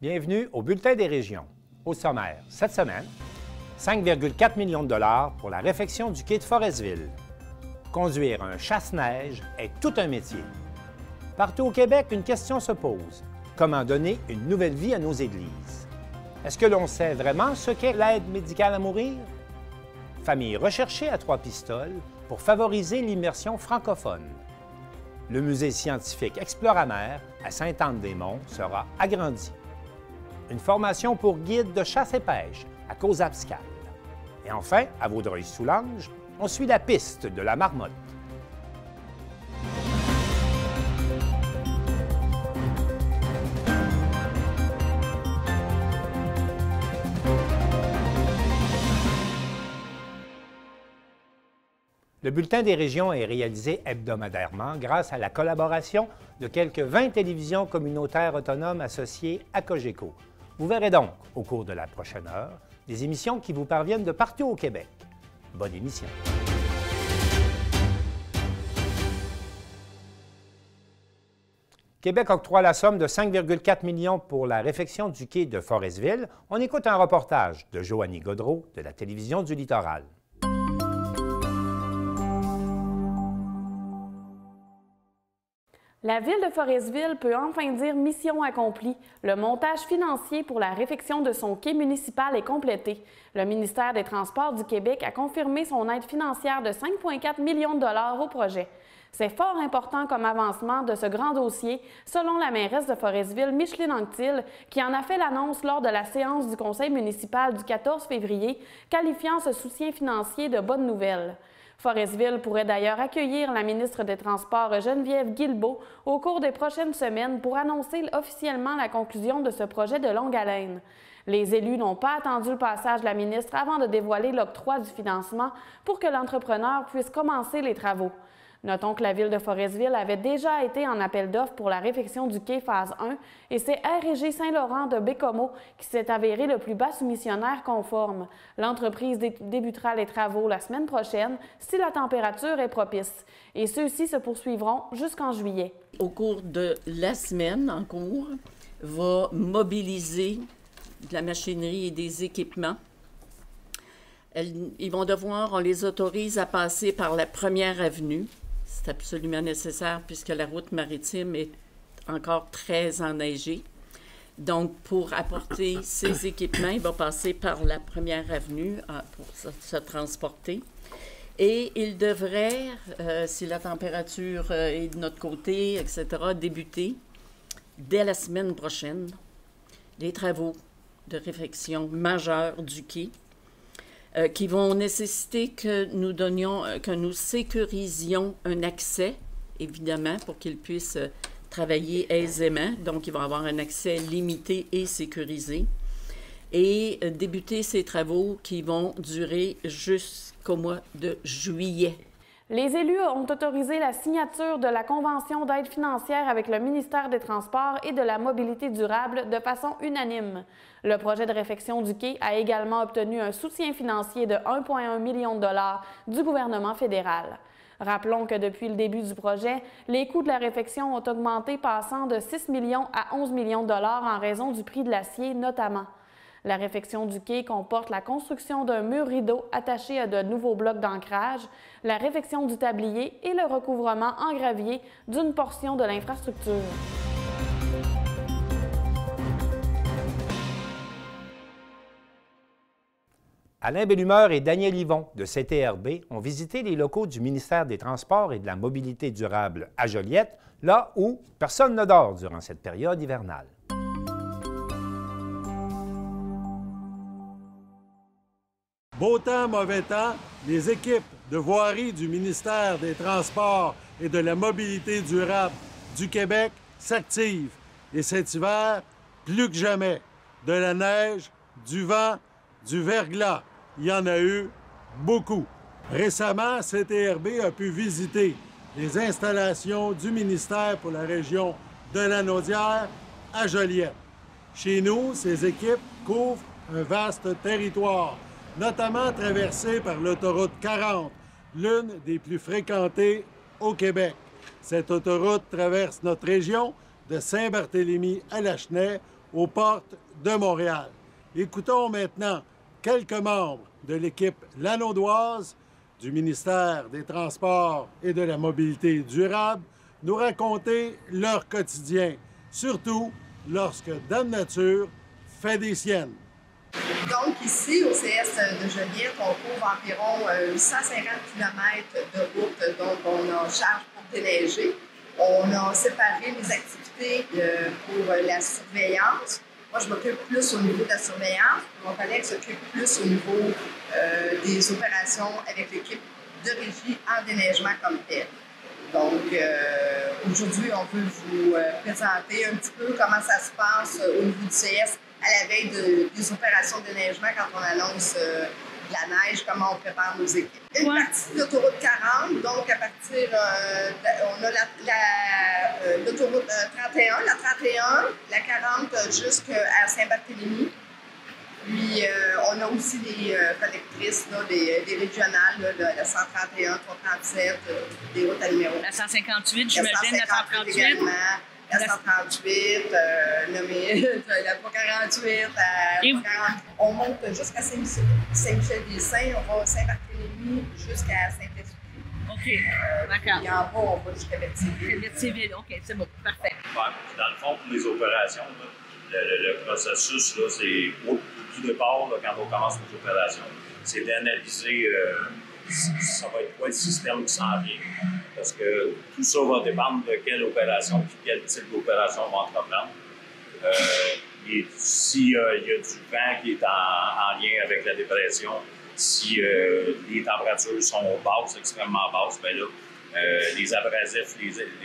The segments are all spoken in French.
Bienvenue au Bulletin des régions. Au sommaire, cette semaine, 5,4 millions de dollars pour la réfection du quai de Forestville. Conduire un chasse-neige est tout un métier. Partout au Québec, une question se pose. Comment donner une nouvelle vie à nos églises? Est-ce que l'on sait vraiment ce qu'est l'aide médicale à mourir? Famille recherchée à Trois-Pistoles pour favoriser l'immersion francophone. Le musée scientifique Exploramer à Sainte-Anne-des-Monts sera agrandi. Une formation pour guide de chasse et pêche à Causse-Abscale. Et enfin, à Vaudreuil-Soulanges, on suit la piste de la marmotte. Le Bulletin des régions est réalisé hebdomadairement grâce à la collaboration de quelques 20 télévisions communautaires autonomes associées à Cogeco. Vous verrez donc, au cours de la prochaine heure, des émissions qui vous parviennent de partout au Québec. Bonne émission. Québec octroie la somme de 5,4 millions pour la réfection du quai de Forestville. On écoute un reportage de Joanie Gaudreault de la Télévision du Littoral. La Ville de Forestville peut enfin dire mission accomplie. Le montage financier pour la réfection de son quai municipal est complété. Le ministère des Transports du Québec a confirmé son aide financière de 5,4 millions de dollars au projet. C'est fort important comme avancement de ce grand dossier, selon la mairesse de Forestville, Micheline Anctil, qui en a fait l'annonce lors de la séance du conseil municipal du 14 février, qualifiant ce soutien financier de bonne nouvelle. Forestville pourrait d'ailleurs accueillir la ministre des Transports Geneviève Guilbeault au cours des prochaines semaines pour annoncer officiellement la conclusion de ce projet de longue haleine. Les élus n'ont pas attendu le passage de la ministre avant de dévoiler l'octroi du financement pour que l'entrepreneur puisse commencer les travaux. Notons que la Ville de Forestville avait déjà été en appel d'offres pour la réfection du quai phase 1 et c'est R&G Saint-Laurent de Bécomo qui s'est avéré le plus bas soumissionnaire conforme. L'entreprise débutera les travaux la semaine prochaine si la température est propice et ceux-ci se poursuivront jusqu'en juillet. Au cours de la semaine en cours, va mobiliser de la machinerie et des équipements. Ils vont devoir, on les autorise à passer par la première avenue. C'est absolument nécessaire puisque la route maritime est encore très enneigée. Donc, pour apporter ces équipements, il va passer par la première avenue pour se transporter. Et il devrait, si la température est de notre côté, etc., débuter dès la semaine prochaine les travaux de réfection majeurs du quai. Qui vont nécessiter que nous sécurisions un accès, évidemment, pour qu'ils puissent travailler aisément. Donc, ils vont avoir un accès limité et sécurisé. Et débuter ces travaux qui vont durer jusqu'au mois de juillet. Les élus ont autorisé la signature de la convention d'aide financière avec le ministère des Transports et de la Mobilité durable de façon unanime. Le projet de réfection du quai a également obtenu un soutien financier de 1,1 million de dollars du gouvernement fédéral. Rappelons que depuis le début du projet, les coûts de la réfection ont augmenté passant de 6 millions à 11 millions de dollars en raison du prix de l'acier notamment. La réfection du quai comporte la construction d'un mur rideau attaché à de nouveaux blocs d'ancrage, la réfection du tablier et le recouvrement en gravier d'une portion de l'infrastructure. Alain Bellumeur et Daniel Yvon de CTRB ont visité les locaux du ministère des Transports et de la Mobilité durable à Joliette, là où personne ne dort durant cette période hivernale. Beau temps, mauvais temps, les équipes de voirie du ministère des Transports et de la Mobilité durable du Québec s'activent. Et cet hiver, plus que jamais, de la neige, du vent, du verglas. Il y en a eu beaucoup. Récemment, CTRB a pu visiter les installations du ministère pour la région de Lanaudière à Joliette. Chez nous, ces équipes couvrent un vaste territoire, notamment traversé par l'autoroute 40, l'une des plus fréquentées au Québec. Cette autoroute traverse notre région de Saint-Barthélemy à Lachenay, aux portes de Montréal. Écoutons maintenant quelques membres de l'équipe lanaudoise du ministère des Transports et de la Mobilité durable nous raconter leur quotidien, surtout lorsque Dame Nature fait des siennes. Donc ici, au CS de Joliette, on couvre environ 850 km de route dont on a charge pour déneiger. On a séparé les activités pour la surveillance. Moi, je m'occupe plus au niveau de la surveillance. Mon collègue s'occupe plus au niveau des opérations avec l'équipe de régie en déneigement comme tel. Donc, aujourd'hui, on veut vous présenter un petit peu comment ça se passe au niveau du CS à la veille des opérations de déneigement quand on annonce de la neige, comment on prépare nos équipes. Une partie de l'autoroute 40, donc à partir, on a l'autoroute 31, la 31, la 40 jusqu'à Saint-Barthélemy. Puis, on a aussi des collectrices, là, des régionales, là, la 131, 337, des routes à numéro. La 158, j'imagine, la 138. Également, la 138, la 348, on monte jusqu'à Saint-Michel-des-Saints, on va à Saint-Barthélemy jusqu'à Saint-Esprit. OK, d'accord. Puis en bas, on va jusqu'à Berthierville. Berthierville, OK, c'est bon, parfait. Ouais, dans le fond, pour les opérations, là, le processus, là, c'est au tout départ, là, quand on commence les opérations, c'est d'analyser ça va être quoi le système qui s'en vient. Parce que tout ça va dépendre de quelle opération puis quel type d'opération on va entreprendre. S'il y a du vent qui est en lien avec la dépression, si les températures sont basses, extrêmement basses, bien là, les abrasifs,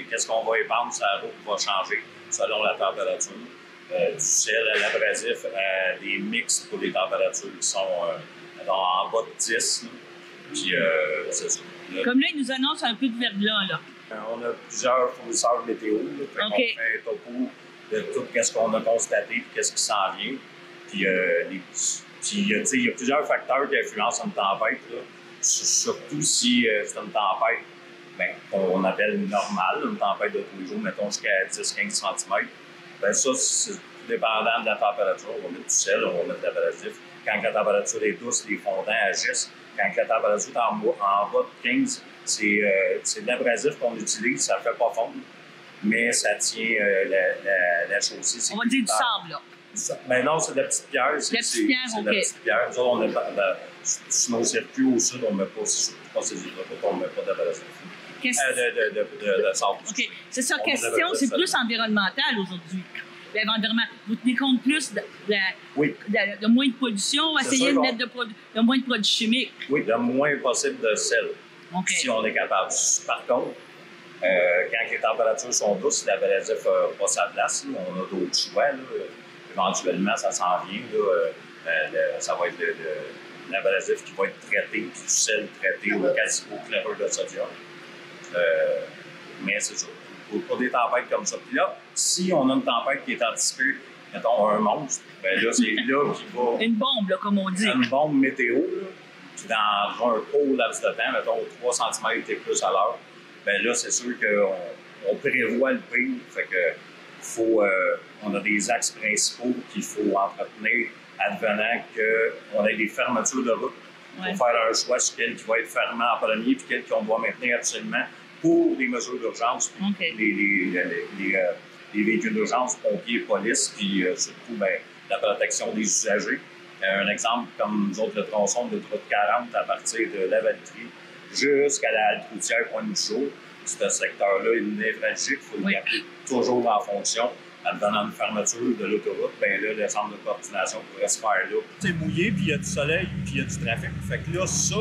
qu'est-ce qu'on va épandre sur la route va changer selon la température. Du sel à l'abrasif à des mix pour les températures qui sont en bas de 10. Puis, c'est ça. Comme là, ils nous annoncent un peu de verglas, là. On a plusieurs fournisseurs météo. Là, on fait un topo de tout ce qu'on a constaté et qu'est-ce qui s'en vient. Puis, il y a plusieurs facteurs qui influencent une tempête. Là. Surtout si c'est une tempête qu'on appelle normale, une tempête de tous les jours, mettons jusqu'à 10-15 cm. Bien, ça, c'est tout dépendant de la température. On va mettre du sel, on va mettre de l'abrasif. Quand la température est douce, les fondants agissent. Quand la température est en bas de 15, c'est de l'abrasif qu'on utilise, ça ne fait pas fondre, mais ça tient la chaussée. On va dire du sable, là. Mais non, c'est de la petite pierre. C'est de la petite pierre. Nous autres, on est sur nos circuits au sud, on ne met pas ces hydrophones, on ne met pas d'abrasif. De sable. OK. C'est ça, question, c'est plus environnemental aujourd'hui. L'environnement, vous tenez compte plus de moins de pollution, essayer de mettre de moins de produits chimiques. Oui, le moins possible de sel, si on est capable. Par contre, quand les températures sont douces, l'abrasif n'a pas sa place. Là. On a d'autres choix. Là. Éventuellement, ça s'en vient. Là. Ça va être l'abrasif qui va être traité, puis du sel traité au chlorure de sodium. Mais c'est ça. Pour des tempêtes comme ça. Puis là, si on a une tempête qui est anticipée, mettons un monstre, bien là, c'est là qu'il va... Une bombe, là, comme on dit. Une bombe météo, là, puis dans un court laps de temps, mettons 3 cm et plus à l'heure, bien là, c'est sûr qu'on prévoit le pire. Fait que on a des axes principaux qu'il faut entretenir advenant qu'on ait des fermetures de route. Il faut faire un choix sur quel qui va être fermé en premier puis quel qu'on doit maintenir absolument pour les mesures d'urgence, puis les véhicules d'urgence, pompiers, police, puis surtout la protection des usagers. Un exemple, comme nous autres, le tronçon de route 40 à partir de la Valtrie jusqu'à la halte routière Pointe-du-Jour, ce secteur-là est névralgique, il faut le garder toujours en fonction. Advenant une fermeture de l'autoroute, bien là, le centre de coordination pourrait se faire là. C'est mouillé, puis il y a du soleil, puis il y a du trafic. Fait que là, ça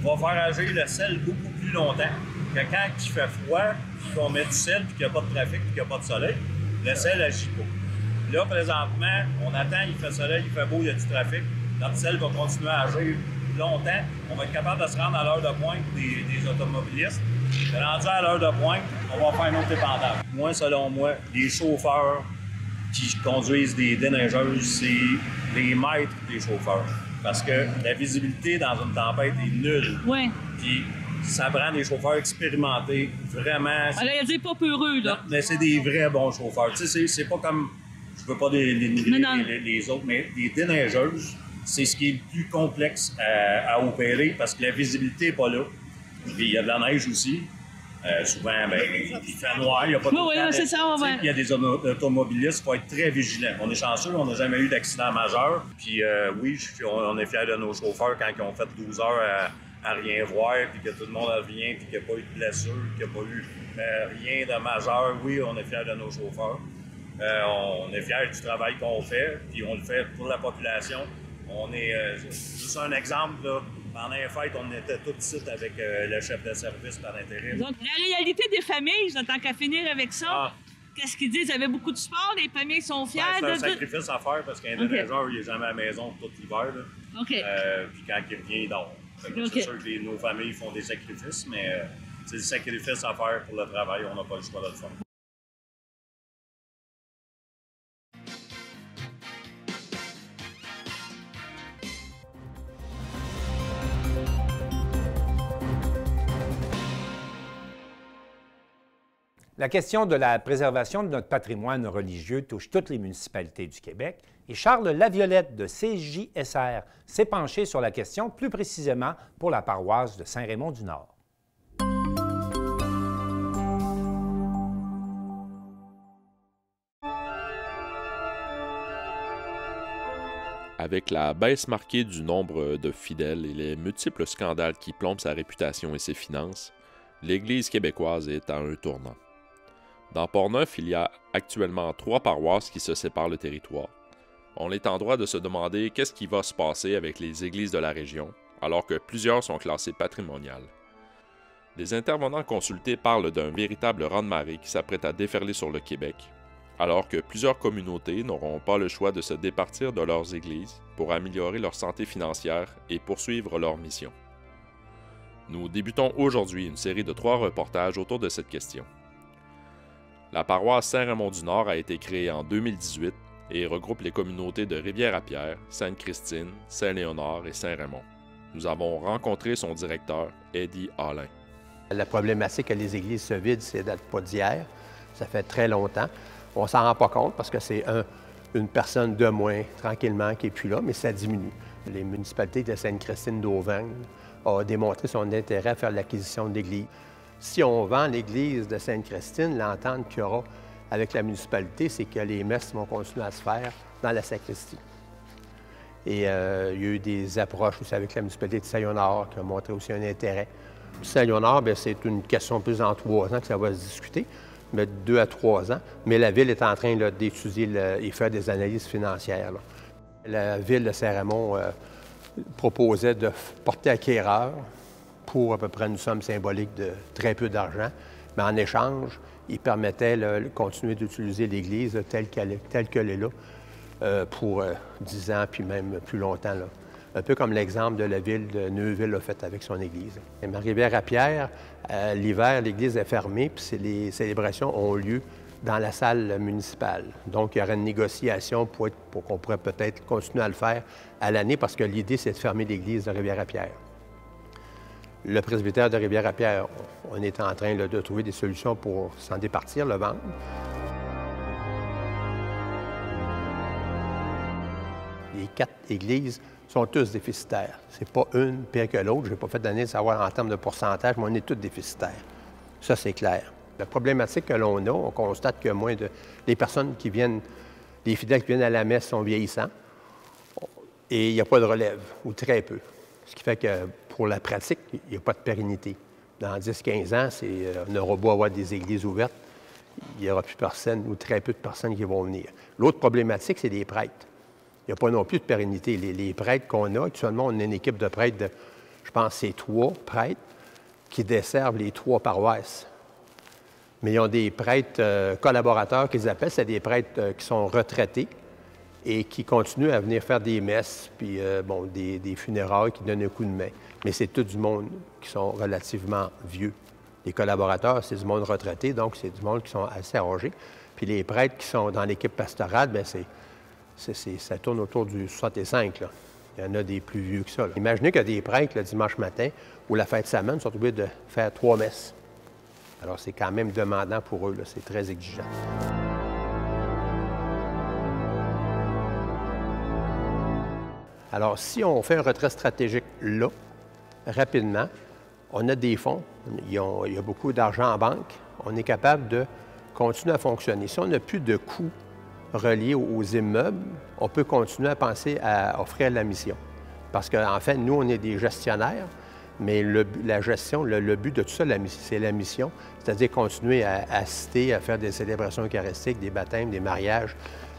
va faire agir le sel beaucoup plus longtemps que quand il fait froid, puis qu'on met du sel, puis qu'il n'y a pas de trafic, puis qu'il n'y a pas de soleil. Le sel n'agit pas. Là, présentement, on attend, il fait soleil, il fait beau, il y a du trafic. Notre sel va continuer à agir longtemps. On va être capable de se rendre à l'heure de pointe des automobilistes. Rendu à l'heure de pointe, on va faire un autre dépendable. Moi, selon moi, les chauffeurs qui conduisent des déneigeuses, c'est les maîtres des chauffeurs. Parce que la visibilité dans une tempête est nulle. Oui. Puis ça prend des chauffeurs expérimentés, vraiment. Alors, il y a des pas peureux, là. Mais c'est des vrais bons chauffeurs. Tu sais, c'est pas comme je veux pas dénigrer les autres, mais les déneigeuses, c'est ce qui est le plus complexe à opérer parce que la visibilité n'est pas là. Puis il y a de la neige aussi. Souvent, ben, il fait noir, il n'y a pas de oui, c'est ça, ouais. Il y a des automobilistes, il faut être très vigilant. On est chanceux, on n'a jamais eu d'accident majeur. Puis oui, on est fiers de nos chauffeurs quand ils ont fait 12 heures à rien voir, puis que tout le monde revient, puis qu'il n'y a pas eu de blessure, qu'il n'y a pas eu rien de majeur. Oui, on est fiers de nos chauffeurs. On est fiers du travail qu'on fait, puis on le fait pour la population. On est juste un exemple, là. Pendant les fêtes, on était tous ici avec le chef de service par intérim. Donc, la réalité des familles, tant qu'à finir avec ça, qu'est-ce qu'ils disent? Ils avaient beaucoup de sport, les familles sont fiers c'est un sacrifice à faire parce qu'un déneigeur, il n'est jamais à la maison tout l'hiver. Puis quand il revient, il dort. C'est sûr que nos familles font des sacrifices, mais c'est des sacrifices à faire pour le travail. On n'a pas le choix de le faire. La question de la préservation de notre patrimoine religieux touche toutes les municipalités du Québec et Charles Laviolette de CJSR s'est penché sur la question, plus précisément pour la paroisse de Saint-Raymond-du-Nord. Avec la baisse marquée du nombre de fidèles et les multiples scandales qui plombent sa réputation et ses finances, l'Église québécoise est à un tournant. Dans Portneuf, il y a actuellement 3 paroisses qui se séparent le territoire. On est en droit de se demander qu'est-ce qui va se passer avec les églises de la région, alors que plusieurs sont classées patrimoniales. Des intervenants consultés parlent d'un véritable raz-de-marée qui s'apprête à déferler sur le Québec, alors que plusieurs communautés n'auront pas le choix de se départir de leurs églises pour améliorer leur santé financière et poursuivre leur mission. Nous débutons aujourd'hui une série de 3 reportages autour de cette question. La paroisse Saint-Raymond-du-Nord a été créée en 2018 et regroupe les communautés de Rivière-à-Pierre, Sainte-Christine, Saint-Léonard et Saint-Raymond. Nous avons rencontré son directeur, Eddie Allain. La problématique que les églises se vident, c'est date pas d'hier. Ça fait très longtemps. On s'en rend pas compte parce que c'est une personne de moins, tranquillement, qui n'est plus là, mais ça diminue. Les municipalités de Sainte-Christine d'Auvergne ont démontré son intérêt à faire l'acquisition de l'église. Si on vend l'église de Sainte-Christine, l'entente qu'il y aura avec la municipalité, c'est que les messes vont continuer à se faire dans la sacristie. Et il y a eu des approches aussi avec la municipalité de Saint-Léonard qui a montré aussi un intérêt. Saint-Léonard, c'est une question plus en 3 ans que ça va se discuter, mais 2 à 3 ans. Mais la Ville est en train d'étudier et faire des analyses financières. Là. La Ville de Saint-Raymond proposait de porter acquéreur pour à peu près une somme symbolique de très peu d'argent, mais en échange, il permettait de continuer d'utiliser l'Église telle qu'elle est là pour 10 ans, puis même plus longtemps. Là. Un peu comme l'exemple de la ville de Neuville a fait avec son Église. Et Rivière-à-Pierre, l'hiver, l'Église est fermée, puis les célébrations ont lieu dans la salle municipale. Donc, il y aurait une négociation pour qu'on pourrait peut-être continuer à le faire à l'année, parce que l'idée, c'est de fermer l'Église de Rivière-à-Pierre. Le presbytère de Rivière-à-Pierre, on est en train de trouver des solutions pour s'en départir, le vendre. Les 4 églises sont tous déficitaires. C'est pas une pire que l'autre. Je n'ai pas fait d'année de savoir en termes de pourcentage, mais on est tous déficitaires. Ça, c'est clair. La problématique que l'on a, on constate que les personnes qui viennent, les fidèles qui viennent à la messe sont vieillissants et il n'y a pas de relève, ou très peu. Ce qui fait que pour la pratique, il n'y a pas de pérennité. Dans 10-15 ans, on aura beau avoir des églises ouvertes, il n'y aura plus personne ou très peu de personnes qui vont venir. L'autre problématique, c'est les prêtres. Il n'y a pas non plus de pérennité. Les prêtres qu'on a, actuellement, on a une équipe de prêtres de, je pense, c'est 3 prêtres qui desservent les 3 paroisses. Mais ils ont des prêtres collaborateurs qu'ils appellent, c'est des prêtres qui sont retraités et qui continuent à venir faire des messes, puis des funérailles qui donnent un coup de main. Mais c'est tout du monde qui sont relativement vieux. Les collaborateurs, c'est du monde retraité, donc c'est du monde qui sont assez âgés. Puis les prêtres qui sont dans l'équipe pastorale, bien, ça tourne autour du 65, là. Il y en a des plus vieux que ça, là. Imaginez qu'il y a des prêtres le dimanche matin ou la fin de semaine sont obligés de faire 3 messes. Alors, c'est quand même demandant pour eux, là. C'est très exigeant. Alors, si on fait un retrait stratégique là, rapidement, on a des fonds, il y a beaucoup d'argent en banque, on est capable de continuer à fonctionner. Si on n'a plus de coûts reliés aux immeubles, on peut continuer à penser à offrir la mission. Parce qu'en fait, nous, on est des gestionnaire, mais la gestion, le but de tout ça, c'est la mission, c'est-à-dire continuer à assister, à faire des célébrations eucharistiques, des baptêmes, des mariages,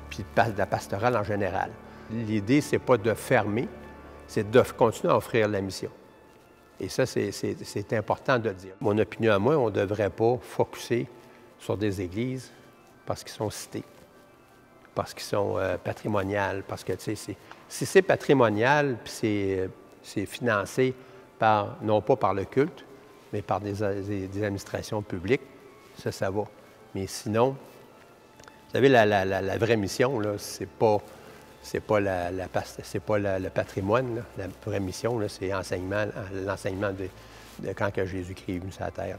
puis de la pastorale en général. L'idée, c'est pas de fermer, c'est de continuer à offrir la mission. Et ça, c'est important de le dire. Mon opinion à moi, on ne devrait pas focusser sur des églises parce qu'ils sont cités, parce qu'ils sont patrimoniales, parce que, tu sais, si c'est patrimonial, puis c'est financé non pas par le culte, mais par des administrations publiques, ça va. Mais sinon, vous savez, la vraie mission, là, c'est pas le patrimoine. Là. La vraie mission, c'est l'enseignement de quand que Jésus-Christ est venu sur la terre.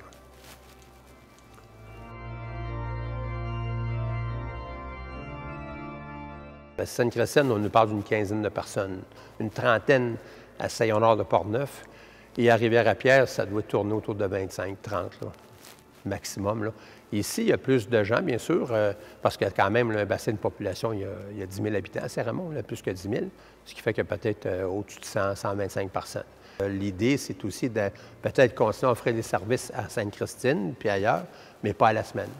À Sainte-Christine, on nous parle d'une quinzaine de personnes, une trentaine à Saint-Honoré de Portneuf. Et à Rivière-à-Pierre, ça doit tourner autour de 25, 30, là, maximum. Là. Ici, il y a plus de gens, bien sûr, parce qu'il y a quand même un bassin de population, il y a 10 000 habitants à Saint-Raymond, plus que 10 000, ce qui fait qu'il y a peut-être au-dessus de 100, 125 personnes. L'idée, c'est aussi de peut-être continuer à offrir des services à Sainte-Christine, puis ailleurs, mais pas à la semaine.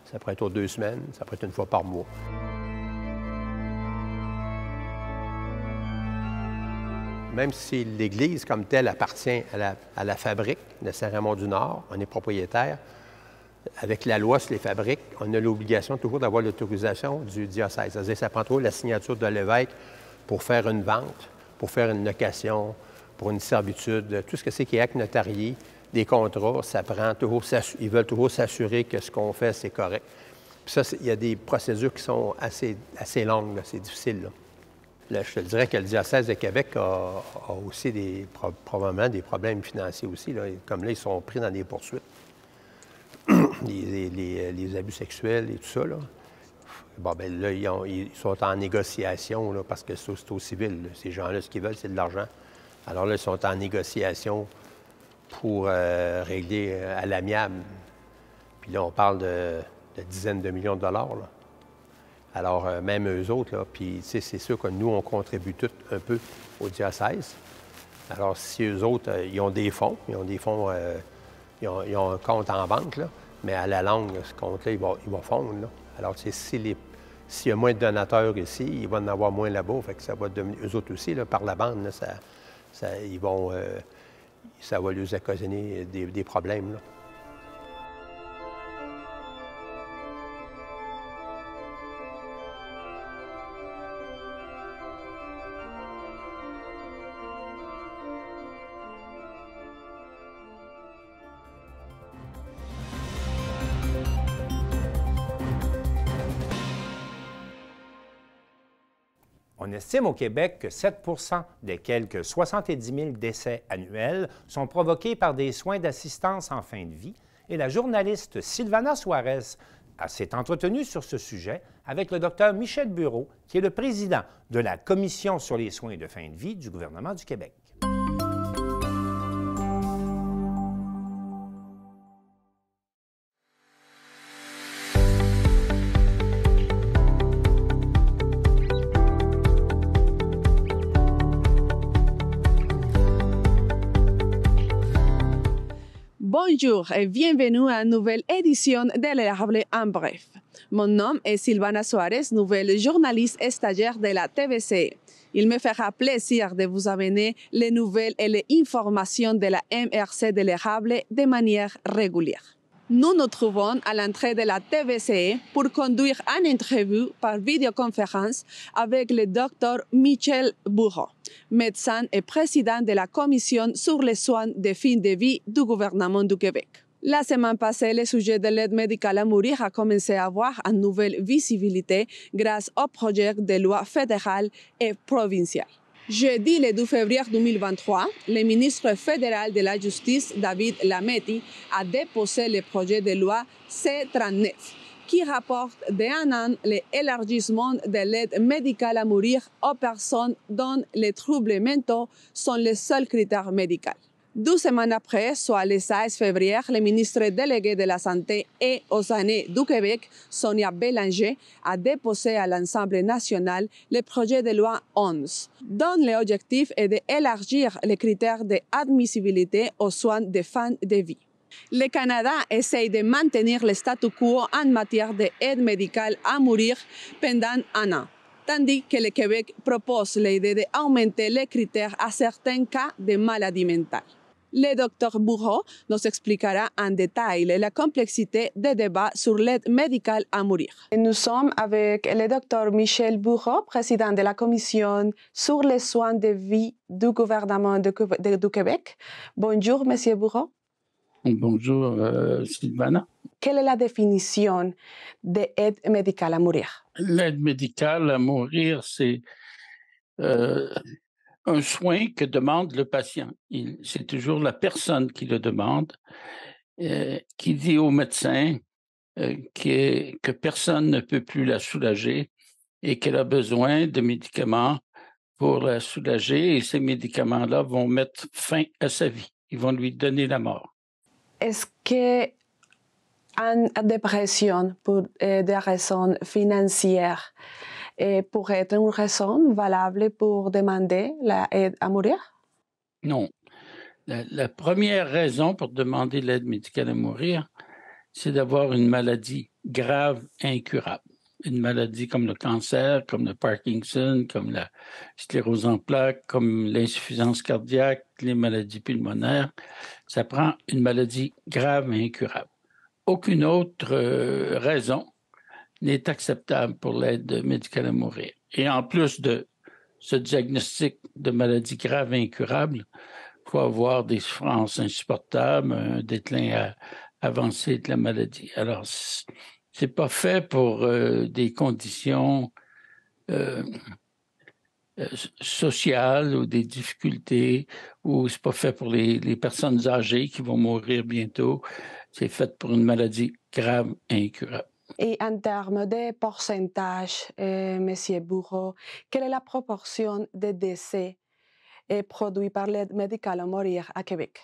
Ça pourrait être aux 2 semaines, ça pourrait être une fois par mois. Même si l'Église comme telle appartient à la fabrique de Saint-Raymond-du-Nord, on est propriétaire, avec la loi sur les fabriques, on a l'obligation toujours d'avoir l'autorisation du diocèse. C'est-à-dire que ça prend toujours la signature de l'évêque pour faire une vente, pour faire une location, pour une servitude, tout ce que c'est qui est acte notarié, des contrats, ça prend toujours, ils veulent toujours s'assurer que ce qu'on fait, c'est correct. Puis ça, il y a des procédures qui sont assez longues, c'est difficile, là. Là, je te dirais que le diocèse de Québec a aussi probablement des problèmes financiers aussi. Là. Comme là, ils sont pris dans des poursuites. les abus sexuels et tout ça. Là. Bon, bien là, ils sont en négociation là, parce que c'est au civil. Là. Ces gens-là, ce qu'ils veulent, c'est de l'argent. Alors là, ils sont en négociation pour régler à l'amiable. Puis là, on parle de dizaines de millions de dollars. Là. Alors, même eux autres, là, puis c'est sûr que nous, on contribue tous un peu au diocèse. Alors, si eux autres, ils ont des fonds, ils ont un compte en banque, là, mais à la longue, ce compte-là, il va fondre. Là. Alors, s'il y a moins de donateurs ici, il va en avoir moins là-bas, fait que ça va devenir, eux autres aussi, là, par la bande, là, ça va leur occasionner des problèmes, là. On estime au Québec que 7 des quelques 70 000 décès annuels sont provoqués par des soins d'assistance en fin de vie et la journaliste Sylvana Suarez s'est entretenue sur ce sujet avec le docteur Michel Bureau, qui est le président de la Commission sur les soins de fin de vie du gouvernement du Québec. Bonjour et bienvenue à une nouvelle édition de L'Érable en bref. Mon nom est Sylvana Suarez, nouvelle journaliste stagiaire de la TVC. Il me fera plaisir de vous amener les nouvelles et les informations de la MRC de l'Érable de manière régulière. Nous nous trouvons à l'entrée de la TVC pour conduire une interview par vidéoconférence avec le docteur Michel Bureau, médecin et président de la Commission sur les soins de fin de vie du gouvernement du Québec. La semaine passée, le sujet de l'aide médicale à mourir a commencé à avoir une nouvelle visibilité grâce au projet de loi fédéral et provincial. Jeudi, le 2 février 2023, le ministre fédéral de la Justice, David Lametti, a déposé le projet de loi C-39, qui rapporte d'un an l'élargissement de l'aide médicale à mourir aux personnes dont les troubles mentaux sont les seuls critères médicaux. 12 semaines après, soit le 16 février, le ministre délégué de la Santé et aux aînés du Québec, Sonia Bélanger, a déposé à l'Assemblée nationale le projet de loi 11, dont l'objectif est d'élargir les critères d'admissibilité aux soins de fin de vie. Le Canada essaye de maintenir le statu quo en matière d'aide médicale à mourir pendant un an, tandis que le Québec propose l'idée d'augmenter les critères à certains cas de maladie mentale. Le Dr Bourreau nous expliquera en détail la complexité des débats sur l'aide médicale à mourir. Nous sommes avec le Dr Michel Bourreau, président de la Commission sur les soins de vie du gouvernement du Québec. Bonjour, Monsieur Bourreau. Bonjour, Sylvana. Quelle est la définition d'aide médicale à mourir? L'aide médicale à mourir, c'est un soin que demande le patient. C'est toujours la personne qui le demande, qui dit au médecin que personne ne peut plus la soulager et qu'elle a besoin de médicaments pour la soulager, et ces médicaments-là vont mettre fin à sa vie. Ils vont lui donner la mort. Est-ce qu'une dépression pour des raisons financières pourrait être une raison valable pour demander l'aide à mourir? Non. La première raison pour demander l'aide médicale à mourir, c'est d'avoir une maladie grave et incurable. Une maladie comme le cancer, comme le Parkinson, comme la sclérose en plaques, comme l'insuffisance cardiaque, les maladies pulmonaires. Ça prend une maladie grave et incurable. Aucune autre raison n'est acceptable pour l'aide médicale à mourir. Et en plus de ce diagnostic de maladie grave et incurable, il faut avoir des souffrances insupportables, un déclin avancé de la maladie. Alors, c'est pas fait pour des conditions sociales ou des difficultés, ou c'est pas fait pour les personnes âgées qui vont mourir bientôt. C'est fait pour une maladie grave et incurable. Et en termes de pourcentage, M. Bourreau, quelle est la proportion de décès produits par l'aide médicale à mourir à Québec?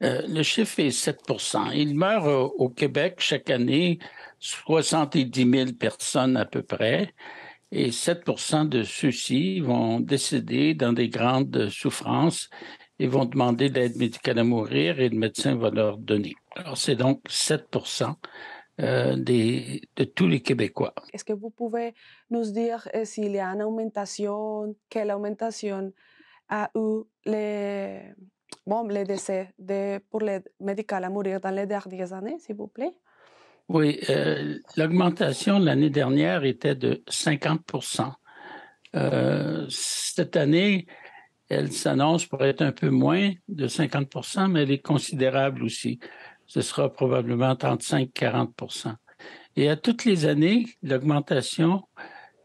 Le chiffre est 7%. Il meurt au Québec chaque année 70 000 personnes à peu près, et 7% de ceux-ci vont décéder dans des grandes souffrances et vont demander l'aide médicale à mourir, et le médecin va leur donner. Alors, c'est donc 7% de tous les Québécois. Est-ce que vous pouvez nous dire s'il y a une augmentation, quelle augmentation a eu les décès pour l'aide médicale à mourir dans les dernières années, s'il vous plaît? Oui, l'augmentation l'année dernière était de 50%. Cette année, elle s'annonce pour être un peu moins de 50%, mais elle est considérable aussi. Ce sera probablement 35-40%. Et à toutes les années, l'augmentation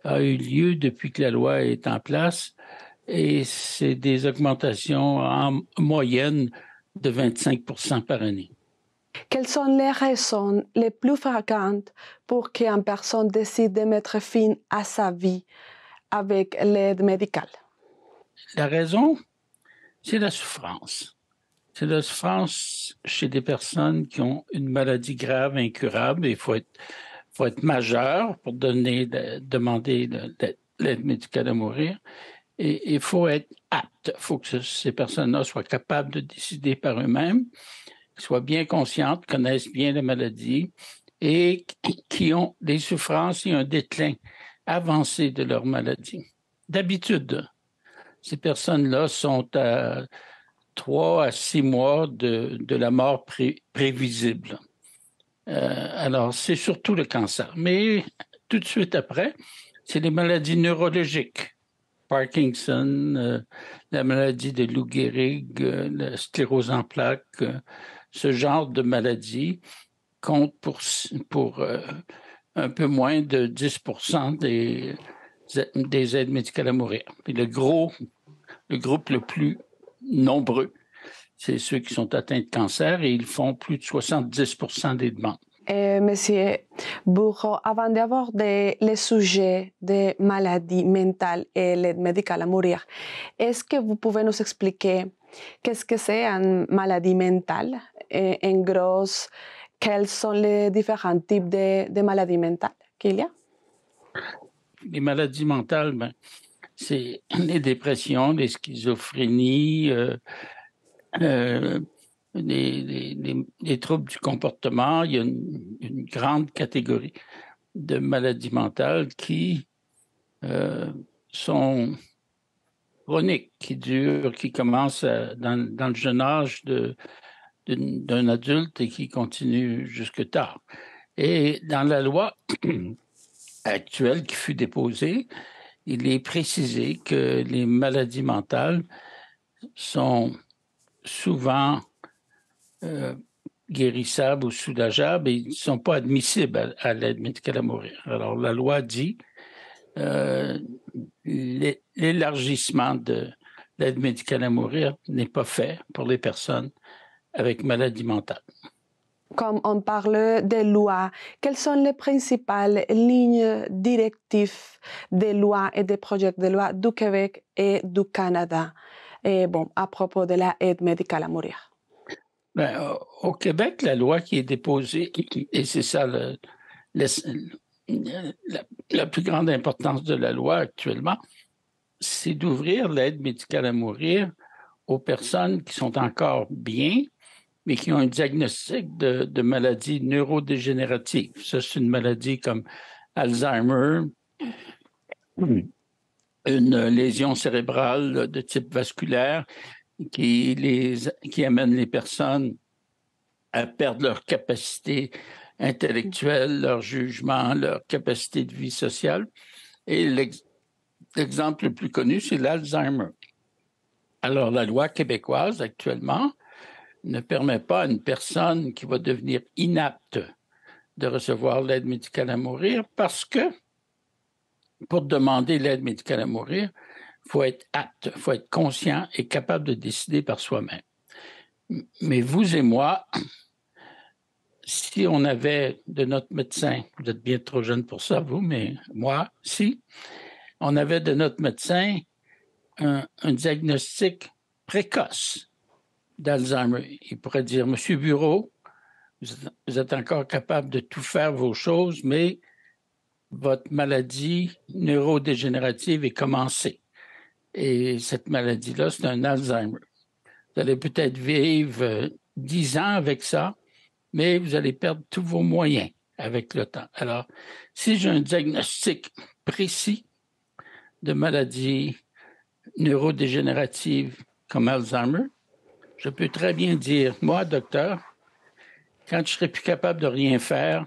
a eu lieu depuis que la loi est en place, et c'est des augmentations en moyenne de 25% par année. Quelles sont les raisons les plus fréquentes pour qu'une personne décide de mettre fin à sa vie avec l'aide médicale? La raison, c'est la souffrance. C'est la souffrance chez des personnes qui ont une maladie grave, incurable. Il faut être majeur pour demander l'aide médicale à mourir. Et il faut être apte. Il faut que ces personnes-là soient capables de décider par eux-mêmes, soient bien conscientes, connaissent bien la maladie et qui ont des souffrances et un déclin avancé de leur maladie. D'habitude, ces personnes-là sont à 3 à 6 mois de la mort prévisible. Alors, c'est surtout le cancer. Mais tout de suite après, c'est les maladies neurologiques. Parkinson, la maladie de Lou Gehrig, la sclérose en plaques, ce genre de maladie compte pour un peu moins de 10% des aides médicales à mourir. Et le groupe le plus nombreux, c'est ceux qui sont atteints de cancer, et ils font plus de 70% des demandes. Monsieur Bourreau, avant d'aborder le sujet des maladies mentales et l'aide médicale à mourir, est-ce que vous pouvez nous expliquer qu'est-ce que c'est une maladie mentale? Et en gros, quels sont les différents types de maladies mentales qu'il y a? Les maladies mentales, c'est les dépressions, les schizophrénies, les troubles du comportement. Il y a une grande catégorie de maladies mentales qui sont chroniques, qui durent, qui commencent dans le jeune âge d'un adulte et qui continuent jusque tard. Et dans la loi actuelle qui fut déposée, il est précisé que les maladies mentales sont souvent guérissables ou soulageables et ils ne sont pas admissibles à l'aide médicale à mourir. Alors, la loi dit l'élargissement de l'aide médicale à mourir n'est pas fait pour les personnes avec maladie mentale. Comme on parle des lois, quelles sont les principales lignes directives des lois et des projets de loi du Québec et du Canada à propos de l'aide médicale à mourir? Au Québec, la loi qui est déposée, et c'est ça la plus grande importance de la loi actuellement, c'est d'ouvrir l'aide médicale à mourir aux personnes qui sont encore bien, mais qui ont un diagnostic de maladie neurodégénérative. Ça, c'est une maladie comme Alzheimer, une lésion cérébrale de type vasculaire qui amène les personnes à perdre leur capacité intellectuelle, leur jugement, leur capacité de vie sociale. Et l'exemple le plus connu, c'est l'Alzheimer. Alors, la loi québécoise, actuellement, ne permet pas à une personne qui va devenir inapte de recevoir l'aide médicale à mourir parce que pour demander l'aide médicale à mourir, il faut être apte, il faut être conscient et capable de décider par soi-même. Mais vous et moi, si on avait de notre médecin, vous êtes bien trop jeune pour ça, vous, mais moi, si on avait de notre médecin un diagnostic précoce d'Alzheimer, il pourrait dire, Monsieur Bureau, vous êtes encore capable de tout faire vos choses, mais votre maladie neurodégénérative est commencée. Et cette maladie-là, c'est un Alzheimer. Vous allez peut-être vivre 10 ans avec ça, mais vous allez perdre tous vos moyens avec le temps. Alors, si j'ai un diagnostic précis de maladie neurodégénérative comme Alzheimer, je peux très bien dire, moi, docteur, quand je serai plus capable de rien faire,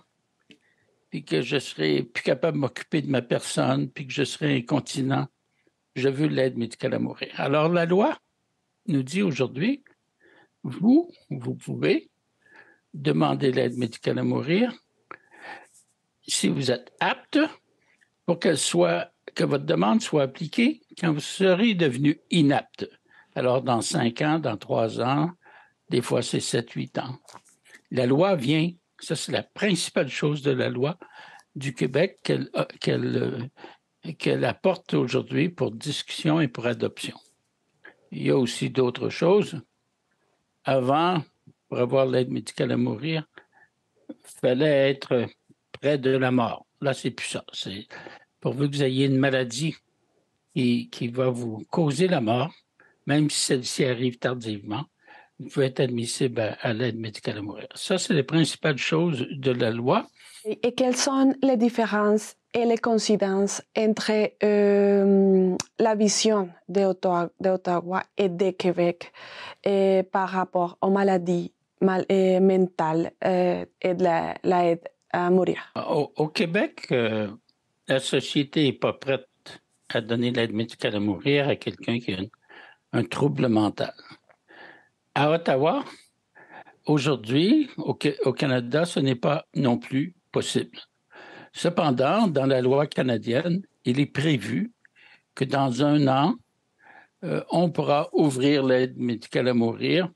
puis que je serai plus capable de m'occuper de ma personne, puis que je serai incontinent, je veux l'aide médicale à mourir. Alors, la loi nous dit aujourd'hui, vous pouvez demander l'aide médicale à mourir si vous êtes apte pour que votre demande soit appliquée quand vous serez devenu inapte. Alors, dans 5 ans, dans 3 ans, des fois, c'est 7-8 ans. La loi vient, ça c'est la principale chose de la loi du Québec qu'elle apporte aujourd'hui pour discussion et pour adoption. Il y a aussi d'autres choses. Avant, pour avoir l'aide médicale à mourir, il fallait être près de la mort. Là, c'est plus ça. C'est pourvu que vous ayez une maladie qui va vous causer la mort, même si celle-ci arrive tardivement, vous pouvez être admissible à l'aide médicale à mourir. Ça, c'est les principales choses de la loi. Et quelles sont les différences et les coïncidences entre la vision d'Ottawa et de Québec par rapport aux maladies mentales et de l'aide à mourir? Au Québec, la société n'est pas prête à donner l'aide médicale à mourir à quelqu'un qui a un trouble mental. À Ottawa, aujourd'hui, au Canada, ce n'est pas non plus possible. Cependant, dans la loi canadienne, il est prévu que dans 1 an, on pourra ouvrir l'aide médicale à mourir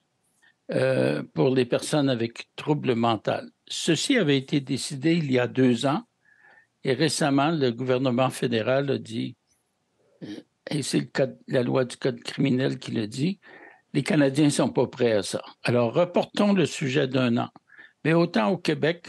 pour les personnes avec troubles mentaux. Ceci avait été décidé il y a 2 ans et récemment, le gouvernement fédéral a dit, et c'est la loi du Code criminel qui le dit, les Canadiens ne sont pas prêts à ça. Alors, reportons le sujet d'1 an. Mais autant au Québec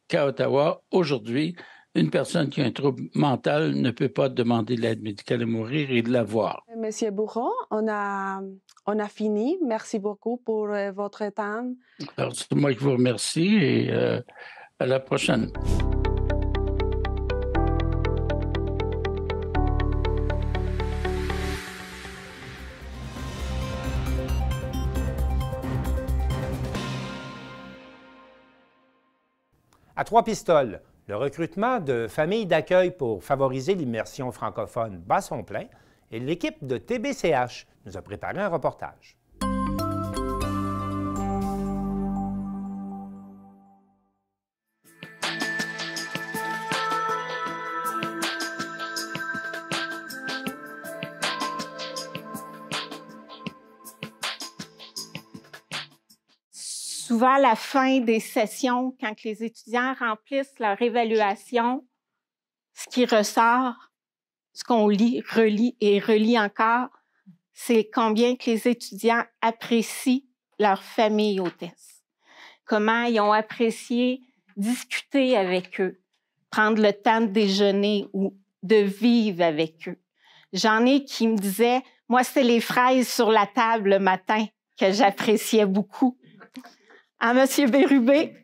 qu'à Ottawa, aujourd'hui, une personne qui a un trouble mental ne peut pas demander l'aide médicale à mourir et de l'avoir. Monsieur Bourron, on a fini. Merci beaucoup pour votre temps. Alors, c'est moi qui vous remercie et à la prochaine. À Trois-Pistoles, le recrutement de familles d'accueil pour favoriser l'immersion francophone bat son plein et l'équipe de TBCH nous a préparé un reportage. Souvent, à la fin des sessions, quand les étudiants remplissent leur évaluation, ce qui ressort, ce qu'on lit, relit et relit encore, c'est combien que les étudiants apprécient leur famille hôtesse. Comment ils ont apprécié discuter avec eux, prendre le temps de déjeuner ou de vivre avec eux. J'en ai qui me disaient, moi, c'est les fraises sur la table le matin que j'appréciais beaucoup. À Monsieur Bérubé.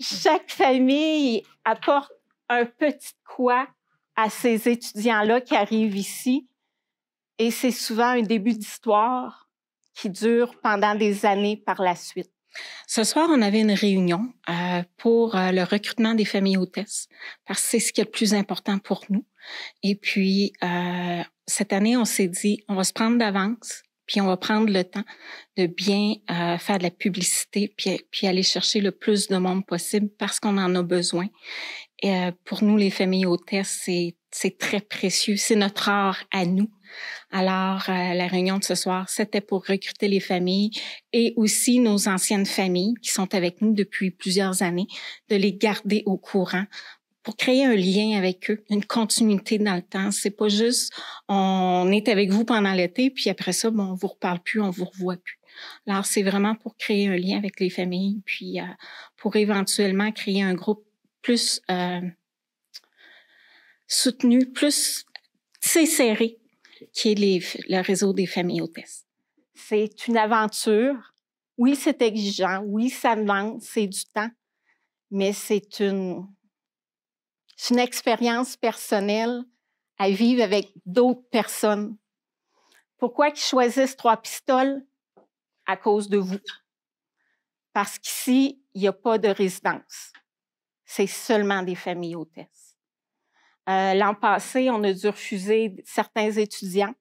Chaque famille apporte un petit quoi à ces étudiants-là qui arrivent ici. Et c'est souvent un début d'histoire qui dure pendant des années par la suite. Ce soir, on avait une réunion pour le recrutement des familles hôtesses, parce que c'est ce qui est le plus important pour nous. Et puis, cette année, on s'est dit, on va se prendre d'avance, puis on va prendre le temps de bien faire de la publicité, puis aller chercher le plus de monde possible parce qu'on en a besoin. Et pour nous, les familles hôtesses, c'est très précieux. C'est notre art à nous. Alors, la réunion de ce soir, c'était pour recruter les familles et aussi nos anciennes familles qui sont avec nous depuis plusieurs années, de les garder au courant pour créer un lien avec eux, une continuité dans le temps. C'est pas juste on est avec vous pendant l'été, puis après ça, bon, on vous reparle plus, on vous revoit plus. Alors, c'est vraiment pour créer un lien avec les familles, puis pour éventuellement créer un groupe plus soutenu, plus serré, qui est le réseau des familles hôtesses. C'est une aventure. Oui, c'est exigeant. Oui, ça demande, c'est du temps. Mais c'est une expérience personnelle à vivre avec d'autres personnes. Pourquoi ils choisissent Trois-Pistoles? À cause de vous. Parce qu'ici, il n'y a pas de résidence. C'est seulement des familles hôtesses. L'an passé, on a dû refuser certains étudiants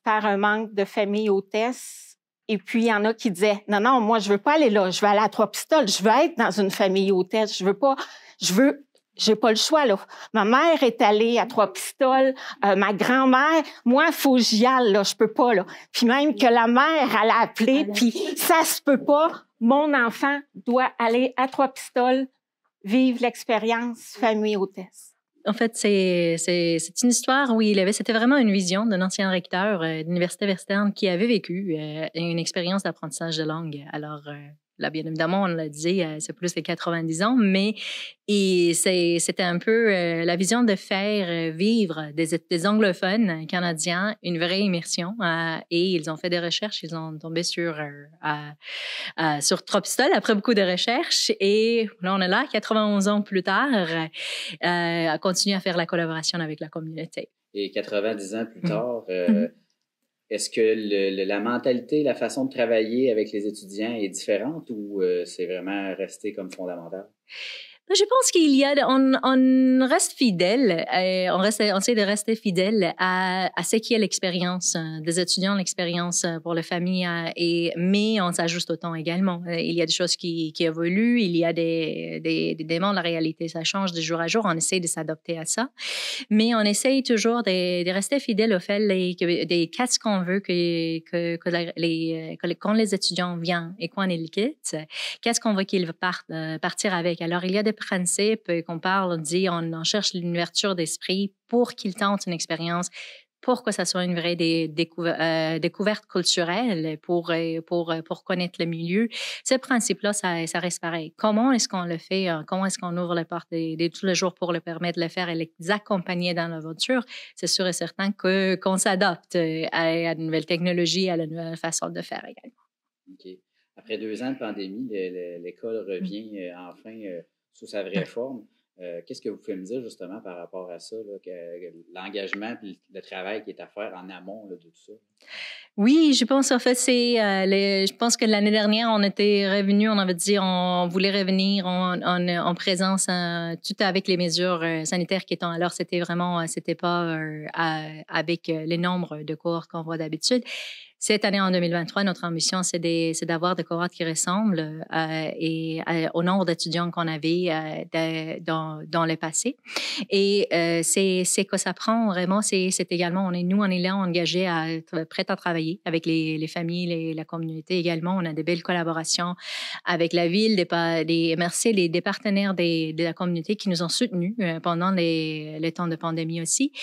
par un manque de familles hôtesses. Et puis, il y en a qui disaient, non, moi, je veux pas aller là, je veux aller à Trois-Pistoles, je veux être dans une famille hôtesse, j'ai pas le choix, là. Ma mère est allée à Trois-Pistoles, ma grand-mère, moi, il faut que j'y aille, là, je peux pas, là. Puis même que la mère, elle a appelé, puis ça se peut pas, mon enfant doit aller à Trois-Pistoles, vivre l'expérience famille hôtesse. En fait, c'est une histoire où c'était vraiment une vision d'un ancien recteur de l'Université Western qui avait vécu une expérience d'apprentissage de langue. Alors, là, bien évidemment, on l'a dit, c'est plus de 90 ans, mais c'était un peu la vision de faire vivre des anglophones canadiens une vraie immersion. Et ils ont fait des recherches, ils ont tombé sur Trois-Pistoles après beaucoup de recherches. Et là, on est là, 91 ans plus tard, à continuer à faire la collaboration avec la communauté. Et 90 ans plus tard, est-ce que la mentalité, la façon de travailler avec les étudiants est différente ou c'est vraiment resté comme fondamental? Je pense qu'il y a, on reste fidèle, on essaie de rester fidèle à ce qui est l'expérience des étudiants, l'expérience pour les familles, mais on s'ajuste au temps également. Il y a des choses qui évoluent, il y a des demandes, la réalité, ça change de jour à jour, on essaie de s'adapter à ça, mais on essaie toujours de rester fidèle au fait qu'est-ce qu'on veut quand les étudiants viennent et quand ils quittent, qu'est-ce qu'on veut qu'ils partir avec. Alors, il y a des principes qu'on parle, on cherche l'ouverture d'esprit pour qu'ils tentent une expérience, pour que ça soit une vraie découverte culturelle, pour connaître le milieu. Ce principe-là, ça reste pareil. Comment est-ce qu'on le fait? Comment est-ce qu'on ouvre les portes tous les jours pour leur permettre de le faire et les accompagner dans l'aventure? C'est sûr et certain qu'on s'adapte à la nouvelle technologie, à la nouvelle façon de faire également. OK. Après 2 ans de pandémie, l'école revient enfin sous sa vraie forme. Qu'est-ce que vous pouvez me dire justement par rapport à ça, l'engagement et le travail qui est à faire en amont de tout ça? Oui, je pense en fait, je pense que l'année dernière, on était revenu, on avait dit on voulait revenir en présence, tout avec les mesures sanitaires qui étaient alors, c'était pas avec les nombres de cohortes qu'on voit d'habitude. Cette année, en 2023, notre ambition, c'est d'avoir des cohortes qui ressemblent au nombre d'étudiants qu'on avait dans le passé. Et c'est que ça prend vraiment, c'est également, on est là engagés prêts à travailler avec les familles, la communauté également. On a de belles collaborations avec la ville, des partenaires de la communauté qui nous ont soutenus pendant les temps de pandémie aussi.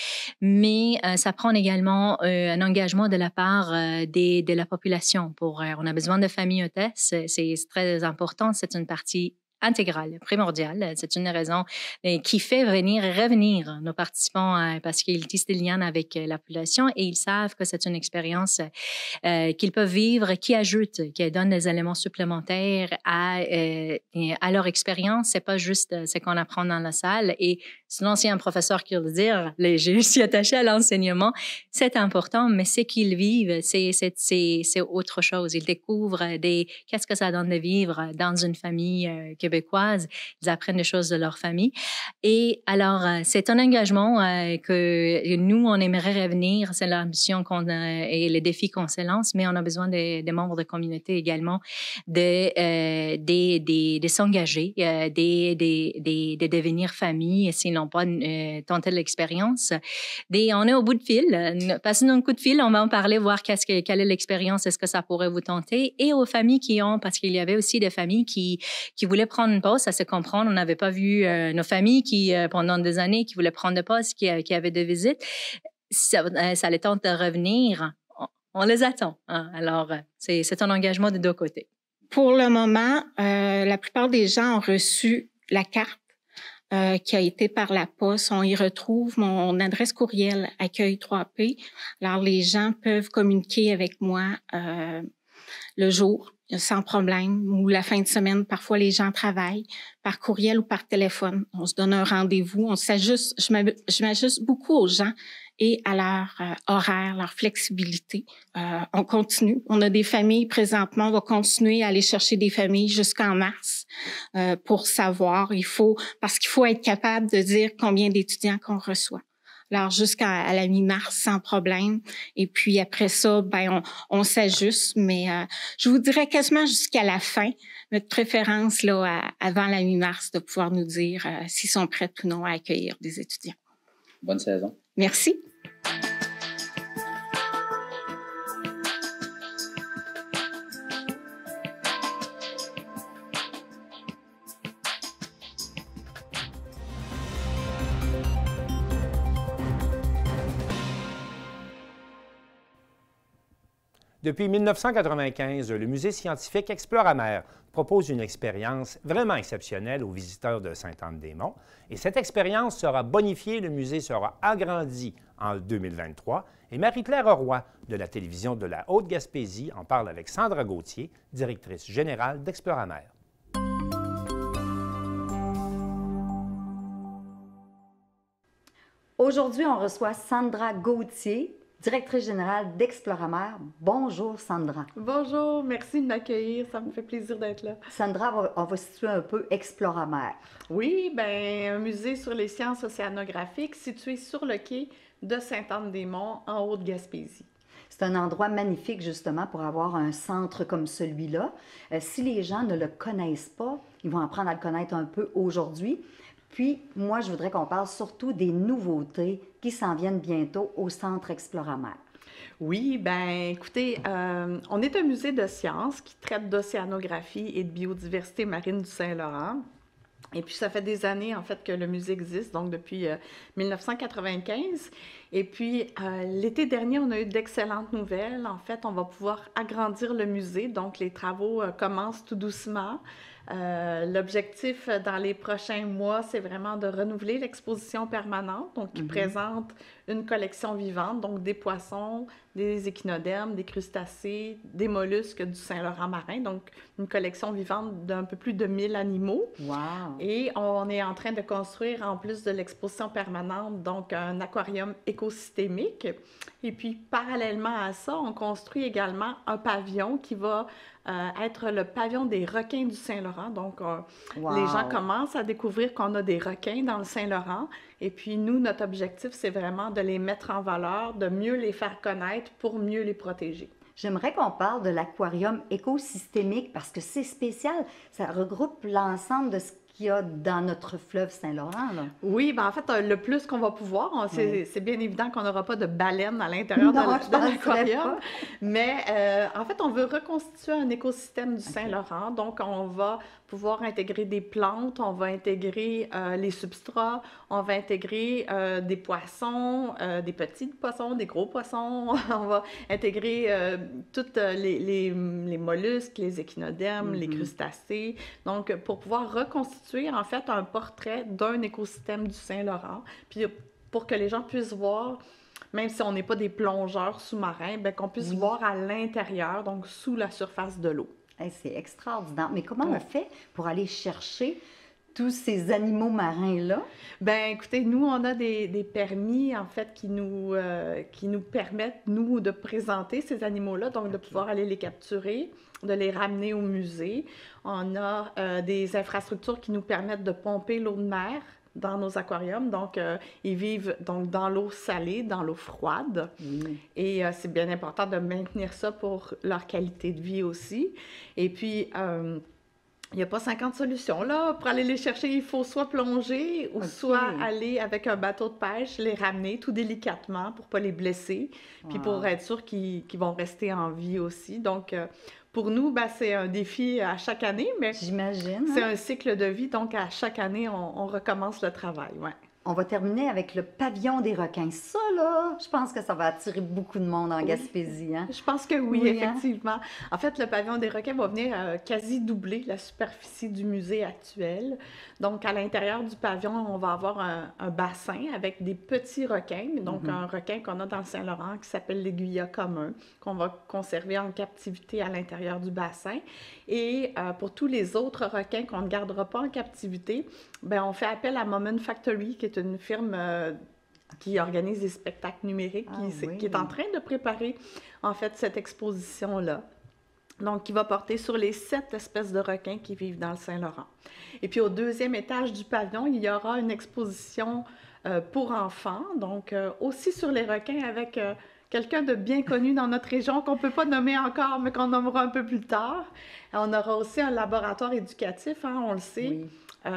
Mais ça prend également un engagement de la part de la population. On a besoin de familles hôtesses, c'est très important, c'est une partie intégrale, primordiale. C'est une raison qui fait venir et revenir nos participants parce qu'ils tissent des liens avec la population et ils savent que c'est une expérience qu'ils peuvent vivre, qui donne des éléments supplémentaires à leur expérience. C'est pas juste ce qu'on apprend dans la salle. Et sinon, c'est un professeur qui le dit, je suis attachée à l'enseignement, c'est important, mais ce qu'ils vivent, c'est autre chose. Ils découvrent qu'est-ce que ça donne de vivre dans une famille québécoise. Ils apprennent des choses de leur famille. Et alors, c'est un engagement que nous, on aimerait revenir. C'est l'ambition et les défis qu'on se lance, mais on a besoin des membres de communauté également de s'engager, de devenir famille, sinon pas tenter l'expérience. On est au bout de fil. Passez-nous un coup de fil, on va en parler, voir quelle est l'expérience, est-ce que ça pourrait vous tenter. Et aux familles parce qu'il y avait aussi des familles qui voulaient prendre une pause, ça se comprend. On n'avait pas vu nos familles pendant des années, qui voulaient prendre des pauses, qui avaient des visites. Ça les tente de revenir. On les attend. Hein. Alors, c'est un engagement de 2 côtés. Pour le moment, la plupart des gens ont reçu la carte qui a été par la poste. On y retrouve mon adresse courriel accueil 3P. Alors, les gens peuvent communiquer avec moi le jour, sans problème, ou la fin de semaine. Parfois, les gens travaillent par courriel ou par téléphone. On se donne un rendez-vous, on s'ajuste. Je m'ajuste beaucoup aux gens et à leur horaire, leur flexibilité. On continue. On a des familles présentement. On va continuer à aller chercher des familles jusqu'en mars pour savoir. Parce qu'il faut être capable de dire combien d'étudiants qu'on reçoit. Alors, jusqu'à la mi-mars, sans problème. Et puis, après ça, on s'ajuste. Mais je vous dirais quasiment jusqu'à la fin, notre préférence, avant la mi-mars, de pouvoir nous dire s'ils sont prêts ou non à accueillir des étudiants. Bonne saison. Merci. Depuis 1995, le Musée scientifique Exploramer propose une expérience vraiment exceptionnelle aux visiteurs de Sainte-Anne-des-Monts. Et cette expérience sera bonifiée, le musée sera agrandi en 2023. Et Marie-Claire Roy de la télévision de la Haute-Gaspésie en parle avec Sandra Gauthier, directrice générale d'Exploramer. Aujourd'hui, on reçoit Sandra Gauthier, directrice générale d'Exploramer. Bonjour, Sandra. Bonjour, merci de m'accueillir. Ça me fait plaisir d'être là. Sandra, on va situer un peu Exploramer. Oui, bien, un musée sur les sciences océanographiques situé sur le quai de Sainte-Anne-des-Monts, en Haute-Gaspésie. C'est un endroit magnifique, justement, pour avoir un centre comme celui-là. Si les gens ne le connaissent pas, ils vont apprendre à le connaître un peu aujourd'hui. Puis, moi, je voudrais qu'on parle surtout des nouveautés qui s'en viennent bientôt au Centre Exploramer. Oui, bien, écoutez, on est un musée de sciences qui traite d'océanographie et de biodiversité marine du Saint-Laurent. Et puis, ça fait des années, en fait, que le musée existe, donc depuis 1995. Et puis, l'été dernier, on a eu d'excellentes nouvelles. En fait, on va pouvoir agrandir le musée, donc les travaux commencent tout doucement. L'objectif dans les prochains mois, c'est vraiment de renouveler l'exposition permanente, donc qui présente une collection vivante, donc des poissons, des échinodermes, des crustacés, des mollusques du Saint-Laurent marin, donc une collection vivante d'un peu plus de 1000 animaux. Wow! Et on est en train de construire, en plus de l'exposition permanente, donc un aquarium écosystémique. Et puis, parallèlement à ça, on construit également un pavillon qui va être le pavillon des requins du Saint-Laurent. Donc, les gens commencent à découvrir qu'on a des requins dans le Saint-Laurent. Et puis, nous, notre objectif, c'est vraiment de les mettre en valeur, de mieux les faire connaître pour mieux les protéger. J'aimerais qu'on parle de l'aquarium écosystémique parce que c'est spécial. Ça regroupe l'ensemble de ce qu'il y a dans notre fleuve Saint-Laurent. Oui, bien en fait, le plus qu'on va pouvoir, c'est bien évident qu'on n'aura pas de baleines à l'intérieur de l'aquarium, mais en fait, on veut reconstituer un écosystème du Saint-Laurent. Donc, on va pouvoir intégrer des plantes, on va intégrer les substrats, on va intégrer des poissons, des petits poissons, des gros poissons, on va intégrer tous les mollusques, les échinodermes, les crustacés. Donc, pour pouvoir reconstituer en fait un portrait d'un écosystème du Saint-Laurent, puis pour que les gens puissent voir, même si on n'est pas des plongeurs sous-marins, bien qu'on puisse voir à l'intérieur, donc sous la surface de l'eau. Hey, c'est extraordinaire. Mais comment on fait pour aller chercher tous ces animaux marins-là? Bien, écoutez, nous, on a des permis, en fait, qui nous permettent, nous, de présenter ces animaux-là, donc de pouvoir aller les capturer, de les ramener au musée. On a des infrastructures qui nous permettent de pomper l'eau de mer dans nos aquariums. Donc, ils vivent donc, dans l'eau salée, dans l'eau froide. Et c'est bien important de maintenir ça pour leur qualité de vie aussi. Et puis, il n'y a pas 50 solutions. Là, pour aller les chercher, il faut soit plonger ou soit aller avec un bateau de pêche, les ramener tout délicatement pour ne pas les blesser, puis pour être sûr qu'ils vont rester en vie aussi. Donc, pour nous, ben, c'est un défi à chaque année, mais j'imagine. C'est un cycle de vie, donc à chaque année, on recommence le travail. Ouais. On va terminer avec le pavillon des requins. Ça, là, je pense que ça va attirer beaucoup de monde en Gaspésie. Hein? Je pense que oui, effectivement. En fait, le pavillon des requins va venir quasi doubler la superficie du musée actuel. Donc, à l'intérieur du pavillon, on va avoir un bassin avec des petits requins. Donc, un requin qu'on a dans le Saint-Laurent qui s'appelle l'aiguillat commun, qu'on va conserver en captivité à l'intérieur du bassin. Et pour tous les autres requins qu'on ne gardera pas en captivité, bien, on fait appel à Moment Factory, qui est une firme qui organise des spectacles numériques, qui est en train de préparer, en fait, cette exposition-là. Donc, qui va porter sur les 7 espèces de requins qui vivent dans le Saint-Laurent. Et puis, au deuxième étage du pavillon, il y aura une exposition pour enfants, donc aussi sur les requins avec quelqu'un de bien connu dans notre région qu'on ne peut pas nommer encore, mais qu'on nommera un peu plus tard. On aura aussi un laboratoire éducatif, hein, on le sait. Oui.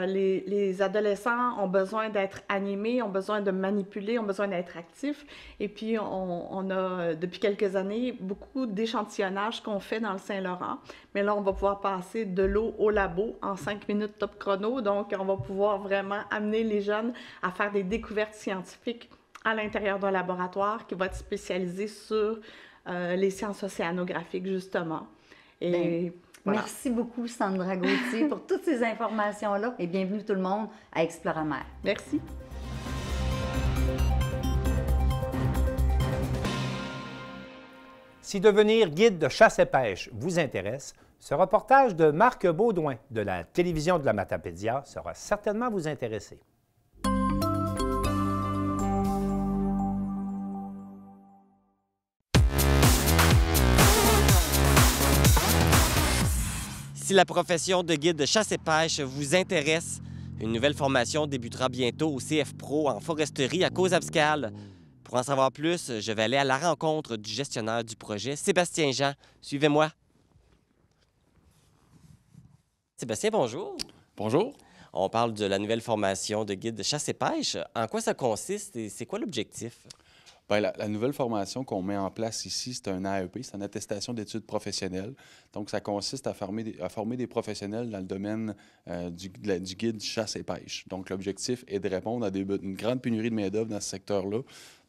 Les adolescents ont besoin d'être animés, ont besoin de manipuler, ont besoin d'être actifs. Et puis, on a, depuis quelques années, beaucoup d'échantillonnage qu'on fait dans le Saint-Laurent. Mais là, on va pouvoir passer de l'eau au labo en 5 minutes top chrono. Donc, on va pouvoir vraiment amener les jeunes à faire des découvertes scientifiques à l'intérieur d'un laboratoire qui va être spécialisé sur les sciences océanographiques, justement. Et voilà. Merci beaucoup, Sandra Gauthier, pour toutes ces informations-là et bienvenue tout le monde à Exploramer. Merci. Si devenir guide de chasse et pêche vous intéresse, ce reportage de Marc Baudouin de la télévision de la Matapédia sera certainement vous intéresser. Si la profession de guide de chasse et pêche vous intéresse, une nouvelle formation débutera bientôt au CF Pro en foresterie à Causes-Abscales. Pour en savoir plus, je vais aller à la rencontre du gestionnaire du projet, Sébastien Jean. Suivez-moi. Sébastien, bonjour. Bonjour. On parle de la nouvelle formation de guide de chasse et pêche. En quoi ça consiste et c'est quoi l'objectif? Bien, la nouvelle formation qu'on met en place ici, c'est un AEP, c'est une attestation d'études professionnelles. Donc, ça consiste à former des professionnels dans le domaine du guide chasse et pêche. Donc, l'objectif est de répondre à une grande pénurie de main-d'œuvre dans ce secteur-là.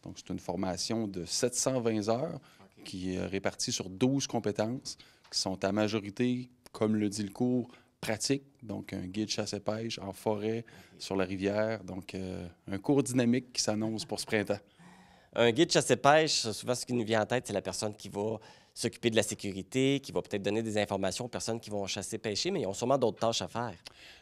Donc, c'est une formation de 720 heures qui est répartie sur 12 compétences qui sont à majorité, comme le dit le cours, pratique, donc un guide chasse et pêche en forêt, sur la rivière. Donc, un cours dynamique qui s'annonce pour ce printemps. Un guide chasse et pêche, souvent ce qui nous vient en tête, c'est la personne qui va s'occuper de la sécurité, qui va peut-être donner des informations aux personnes qui vont chasser, pêcher, mais ils ont sûrement d'autres tâches à faire.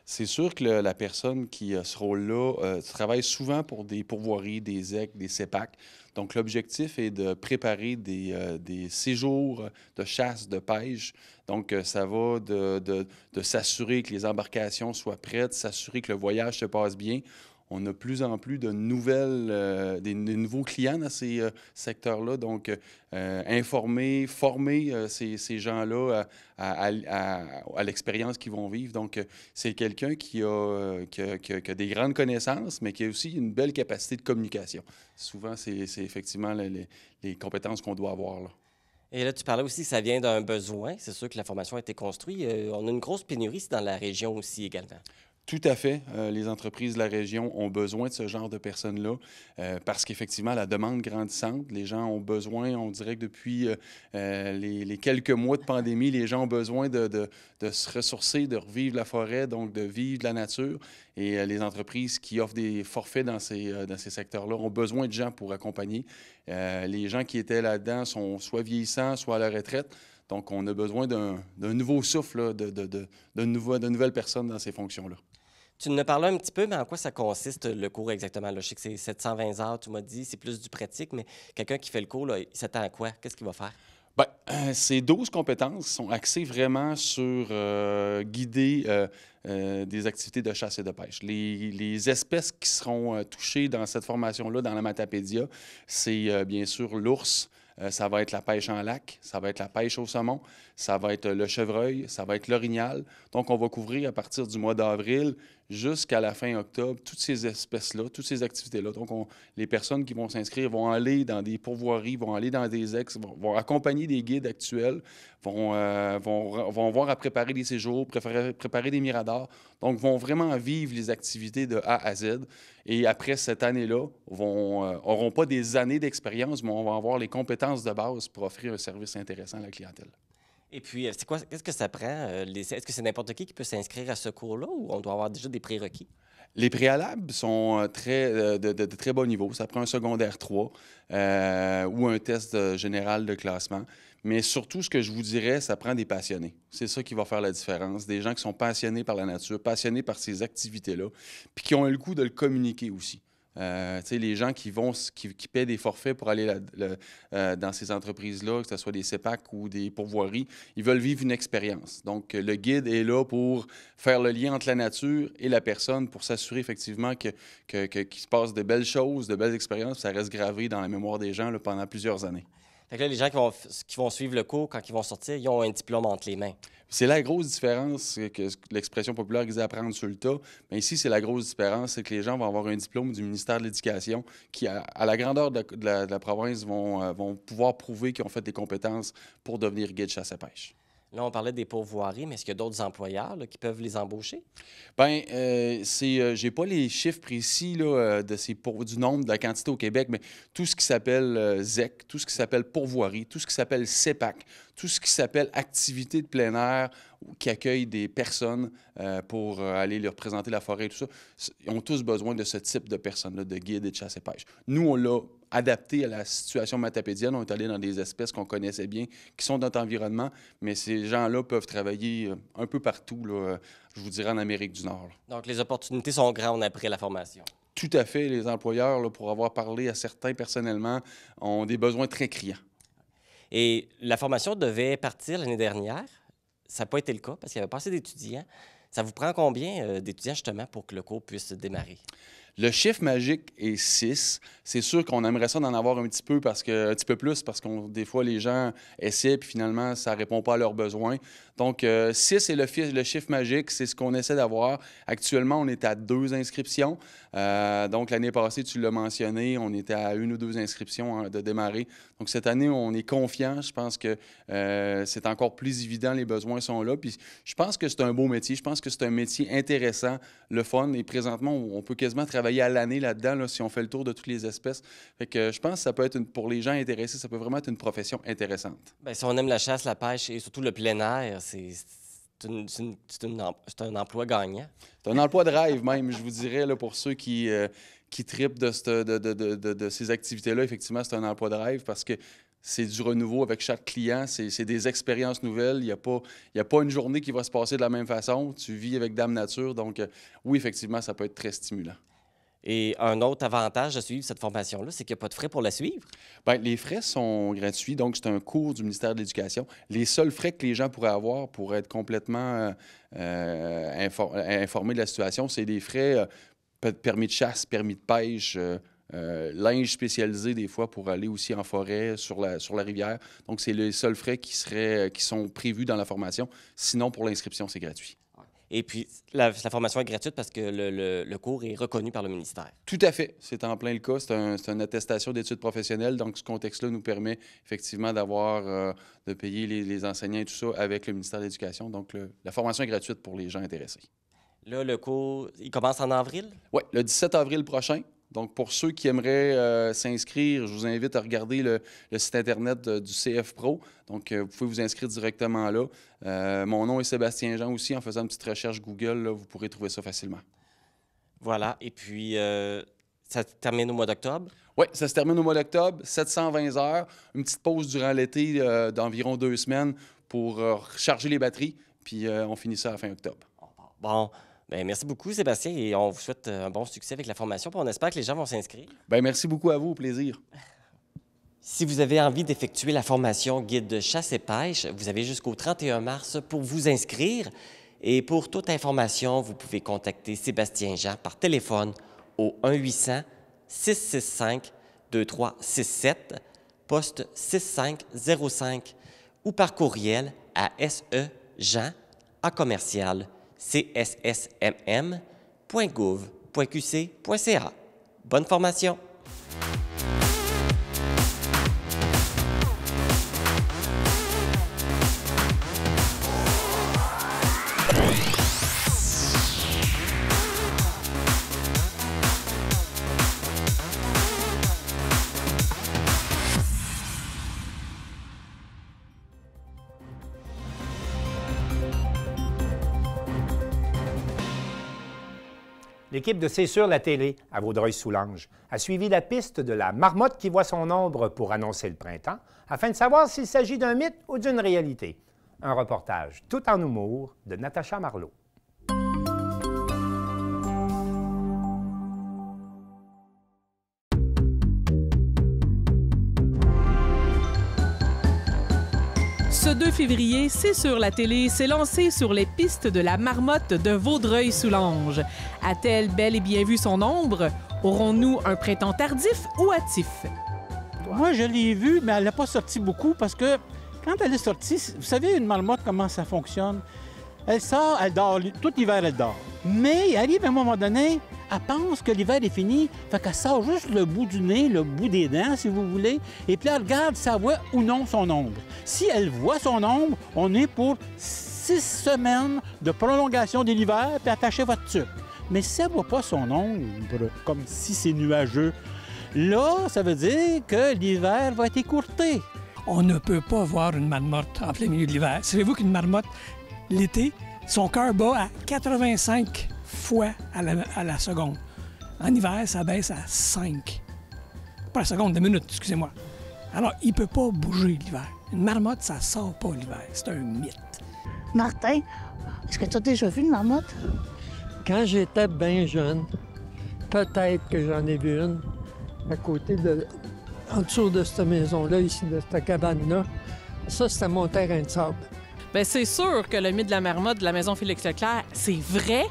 C'est sûr que la personne qui a ce rôle-là travaille souvent pour des pourvoiries, des ZEC, des CEPAC. Donc, l'objectif est de préparer des séjours de chasse, de pêche. Donc, ça va de s'assurer que les embarcations soient prêtes, s'assurer que le voyage se passe bien. On a plus en plus de des nouveaux clients dans ces secteurs-là. Donc, informer, former ces gens-là à l'expérience qu'ils vont vivre. Donc, c'est quelqu'un qui a des grandes connaissances, mais qui a aussi une belle capacité de communication. Souvent, c'est effectivement les compétences qu'on doit avoir, là. Et là, tu parlais aussi que ça vient d'un besoin. C'est sûr que la formation a été construite. On a une grosse pénurie ici dans la région aussi également. Tout à fait. Les entreprises de la région ont besoin de ce genre de personnes-là parce qu'effectivement, la demande grandissante, les gens ont besoin, on dirait que depuis les quelques mois de pandémie, les gens ont besoin de se ressourcer, de revivre la forêt, donc de vivre de la nature. Et les entreprises qui offrent des forfaits dans ces secteurs-là ont besoin de gens pour accompagner. Les gens qui étaient là-dedans sont soit vieillissants, soit à la retraite. Donc, on a besoin d'un nouveau souffle, de nouvelles personnes dans ces fonctions-là. Tu nous as parlé un petit peu, mais en quoi ça consiste le cours exactement? Là, je sais que c'est 720 heures, tu m'as dit, c'est plus du pratique, mais quelqu'un qui fait le cours, là, il s'attend à quoi? Qu'est-ce qu'il va faire? Bien, ces 12 compétences sont axées vraiment sur guider des activités de chasse et de pêche. Les espèces qui seront touchées dans cette formation-là, dans la Matapédia, c'est bien sûr l'ours, ça va être la pêche en lac, ça va être la pêche au saumon, ça va être le chevreuil, ça va être l'orignal. Donc, on va couvrir à partir du mois d'avril jusqu'à la fin octobre toutes ces espèces-là, toutes ces activités-là. Donc, les personnes qui vont s'inscrire vont aller dans des pourvoiries, vont aller dans des vont accompagner des guides actuels, vont voir à préparer des séjours, préparer des miradors. Donc, vont vraiment vivre les activités de A à Z. Et après cette année-là, n'auront pas des années d'expérience, mais on va avoir les compétences de base pour offrir un service intéressant à la clientèle. Et puis, qu'est-ce que ça prend? Est-ce que c'est n'importe qui peut s'inscrire à ce cours-là ou on doit avoir déjà des prérequis? Les préalables sont de très bas niveau. Ça prend un secondaire 3 ou un test général de classement. Mais surtout, ce que je vous dirais, ça prend des passionnés. C'est ça qui va faire la différence. Des gens qui sont passionnés par la nature, passionnés par ces activités-là, puis qui ont eu le goût de le communiquer aussi. Les gens qui paient des forfaits pour aller dans ces entreprises-là, que ce soit des CEPAC ou des pourvoiries, ils veulent vivre une expérience. Donc, le guide est là pour faire le lien entre la nature et la personne, pour s'assurer effectivement qu'il se passe de belles choses, de belles expériences, ça reste gravé dans la mémoire des gens là, pendant plusieurs années. Fait que là, les gens qui vont suivre le cours, quand ils vont sortir, ils ont un diplôme entre les mains. C'est la grosse différence que l'expression populaire disait apprendre sur le tas. Mais ici, c'est la grosse différence, c'est que les gens vont avoir un diplôme du ministère de l'Éducation qui, à la grandeur de la province, vont pouvoir prouver qu'ils ont fait des compétences pour devenir guide chasse et pêche. Là, on parlait des pourvoiries, mais est-ce qu'il y a d'autres employeurs là, qui peuvent les embaucher? Bien, j'ai pas les chiffres précis là, du nombre, de la quantité au Québec, mais tout ce qui s'appelle ZEC, tout ce qui s'appelle pourvoirie, tout ce qui s'appelle CEPAC, tout ce qui s'appelle activité de plein air qui accueille des personnes pour aller leur présenter la forêt et tout ça, ils ont tous besoin de ce type de personnes-là, de guides et de chasse et pêche. Nous, on l'a adapté à la situation matapédienne. On est allé dans des espèces qu'on connaissait bien, qui sont dans notre environnement, mais ces gens-là peuvent travailler un peu partout, là, je vous dirais en Amérique du Nord. Là. Donc, les opportunités sont grandes après la formation. Tout à fait. Les employeurs, là, pour avoir parlé à certains personnellement, ont des besoins très criants. Et la formation devait partir l'année dernière. ça n'a pas été le cas parce qu'il n'y avait pas assez d'étudiants. Ça vous prend combien d'étudiants, justement, pour que le cours puisse démarrer? Le chiffre magique est 6. C'est sûr qu'on aimerait ça d'en avoir un petit peu plus parce que des fois, les gens essaient puis finalement, ça ne répond pas à leurs besoins. Donc, 6 est le chiffre magique. C'est ce qu'on essaie d'avoir. Actuellement, on est à 2 inscriptions. Donc, l'année passée, tu l'as mentionné, on était à 1 ou 2 inscriptions de démarrer. Donc, cette année, on est confiant. Je pense que c'est encore plus évident. Les besoins sont là. Puis, je pense que c'est un beau métier. Je pense que c'est un métier intéressant, le fun. Et présentement, on peut quasiment travailler à l'année là-dedans, là, si on fait le tour de toutes les espèces. Fait que je pense que ça peut être, pour les gens intéressés, ça peut vraiment être une profession intéressante. Bien, si on aime la chasse, la pêche et surtout le plein air, c'est un emploi gagnant. C'est un emploi de rêve même, je vous dirais, là, pour ceux qui tripent de ces activités-là. Effectivement, c'est un emploi de rêve parce que c'est du renouveau avec chaque client, c'est des expériences nouvelles. Il n'y a pas une journée qui va se passer de la même façon. Tu vis avec Dame Nature. Donc, oui, effectivement, ça peut être très stimulant. Et un autre avantage de suivre cette formation-là, c'est qu'il n'y a pas de frais pour la suivre? Bien, les frais sont gratuits, donc c'est un cours du ministère de l'Éducation. Les seuls frais que les gens pourraient avoir pour être complètement informés de la situation, c'est des frais permis de chasse, permis de pêche, linge spécialisé des fois pour aller aussi en forêt, sur la rivière. Donc, c'est les seuls frais qui sont prévus dans la formation. Sinon, pour l'inscription, c'est gratuit. Et puis, la formation est gratuite parce que le cours est reconnu par le ministère. Tout à fait. C'est en plein le cas. C'est une attestation d'études professionnelles. Donc, ce contexte-là nous permet effectivement de payer les enseignants et tout ça avec le ministère de l'Éducation. Donc, la formation est gratuite pour les gens intéressés. Là, le cours, il commence en avril? Oui, le 17 avril prochain. Donc, pour ceux qui aimeraient s'inscrire, je vous invite à regarder le site Internet du CF Pro. Donc, vous pouvez vous inscrire directement là. Mon nom est Sébastien Jean aussi. En faisant une petite recherche Google, là, vous pourrez trouver ça facilement. Voilà. Et puis, ça se termine au mois d'octobre? Oui, ça se termine au mois d'octobre, 720 heures. Une petite pause durant l'été d'environ 2 semaines pour recharger les batteries. Puis, on finit ça à la fin octobre. Bon. Bien, merci beaucoup, Sébastien, et on vous souhaite un bon succès avec la formation. Puis on espère que les gens vont s'inscrire. Bien, merci beaucoup à vous, au plaisir. Si vous avez envie d'effectuer la formation guide de chasse et pêche, vous avez jusqu'au 31 mars pour vous inscrire. Et pour toute information, vous pouvez contacter Sébastien Jean par téléphone au 1-800-665-2367, poste 6505, ou par courriel à sejean@cssmm.gouv.qc.ca. Bonne formation! L'équipe de C'est sur la télé à Vaudreuil-Soulanges a suivi la piste de la marmotte qui voit son ombre pour annoncer le printemps, afin de savoir s'il s'agit d'un mythe ou d'une réalité. Un reportage tout en humour de Natacha Marleau. Ce 2 février, C'est sur la télé s'est lancé sur les pistes de la marmotte de Vaudreuil-Soulanges. A-t-elle bel et bien vu son ombre? Aurons-nous un printemps tardif ou hâtif? Moi, je l'ai vue, mais elle n'a pas sorti beaucoup parce que quand elle est sortie, vous savez, une marmotte, comment ça fonctionne? Elle sort, elle dort, tout l'hiver, elle dort. Mais il arrive à un moment donné, elle pense que l'hiver est fini, fait qu'elle sort juste le bout du nez, le bout des dents, si vous voulez, et puis elle regarde si elle voit ou non son ombre. Si elle voit son ombre, on est pour 6 semaines de prolongation de l'hiver, puis attachez votre tuque. Mais si elle ne voit pas son ombre, comme si c'est nuageux, là, ça veut dire que l'hiver va être écourté. On ne peut pas voir une marmotte en plein milieu de l'hiver. Savez-vous qu'une marmotte, l'été, son cœur bat à 85 fois à la seconde. En hiver, ça baisse à 5. Pas la seconde, 2 minutes, excusez-moi. Alors, il ne peut pas bouger l'hiver. Une marmotte, ça ne sort pas l'hiver. C'est un mythe. Martin, est-ce que tu as déjà vu une marmotte? Quand j'étais bien jeune, peut-être que j'en ai vu une à côté en dessous de cette maison-là, ici, de cette cabane-là. Ça, c'était mon terrain de sable. Bien, c'est sûr que le mythe de la marmotte de la maison Félix-Leclerc, c'est vrai.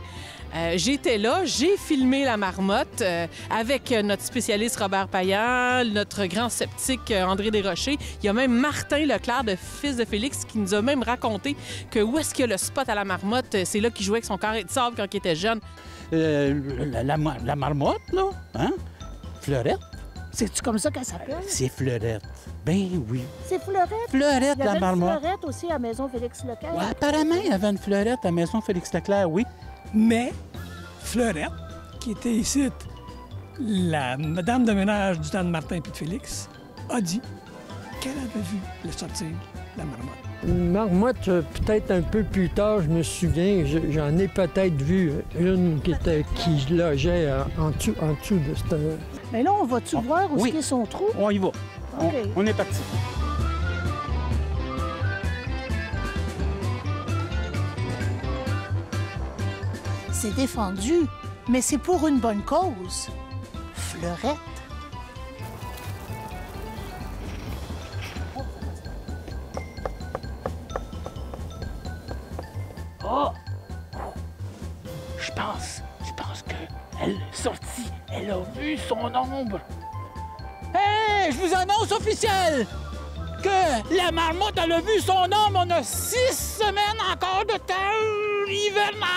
J'étais là, j'ai filmé la marmotte avec notre spécialiste Robert Payan, notre grand sceptique André Desrochers. Il y a même Martin Leclerc, de fils de Félix, qui nous a même raconté que où est-ce qu'il y a le spot à la marmotte, c'est là qu'il jouait avec son carré de sable quand il était jeune. La marmotte, là, hein? Fleurette. C'est-tu comme ça qu'elle s'appelle? C'est Fleurette. Ben oui. C'est Fleurette? Fleurette, il y avait la marmotte. Une Fleurette aussi à la maison Félix-Leclerc? Ouais, apparemment, il y avait une Fleurette à la maison Félix-Leclerc, oui. Mais Fleurette, qui était ici, la madame de ménage du temps de Martin et de Félix, a dit qu'elle avait vu le sortir de la marmotte. Une marmotte, peut-être un peu plus tard, je me souviens, j'en ai peut-être vu une qui logeait en dessous de cette... Mais là, on va-tu voir où est son trou? On y va. Okay. On est parti. C'est défendu, mais c'est pour une bonne cause. Fleurette. Oh! Je pense qu'elle est sortie. Elle a vu son ombre. Hey! Je vous annonce officiel que la marmotte, elle a vu son ombre. On a 6 semaines encore de temps hivernal.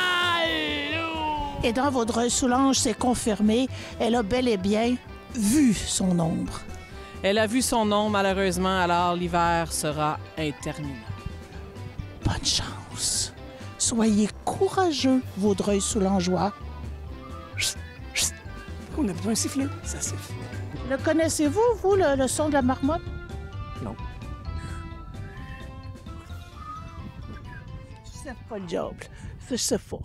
Et dans Vaudreuil-Soulanges, c'est confirmé, elle a bel et bien vu son ombre. Elle a vu son ombre, malheureusement, alors l'hiver sera interminable. Bonne chance. Soyez courageux, Vaudreuil-Soulangeois. On a besoin d'un siffleux, ça siffle. Le connaissez-vous, vous, le son de la marmotte? Non. C'est pas le diable. Je sais pas.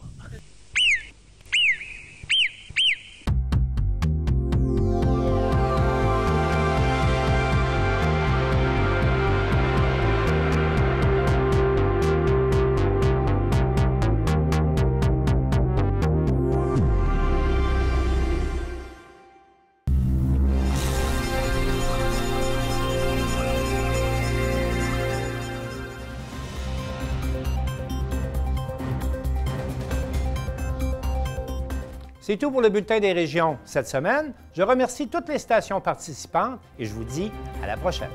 C'est tout pour le Bulletin des régions cette semaine. Je remercie toutes les stations participantes et je vous dis à la prochaine.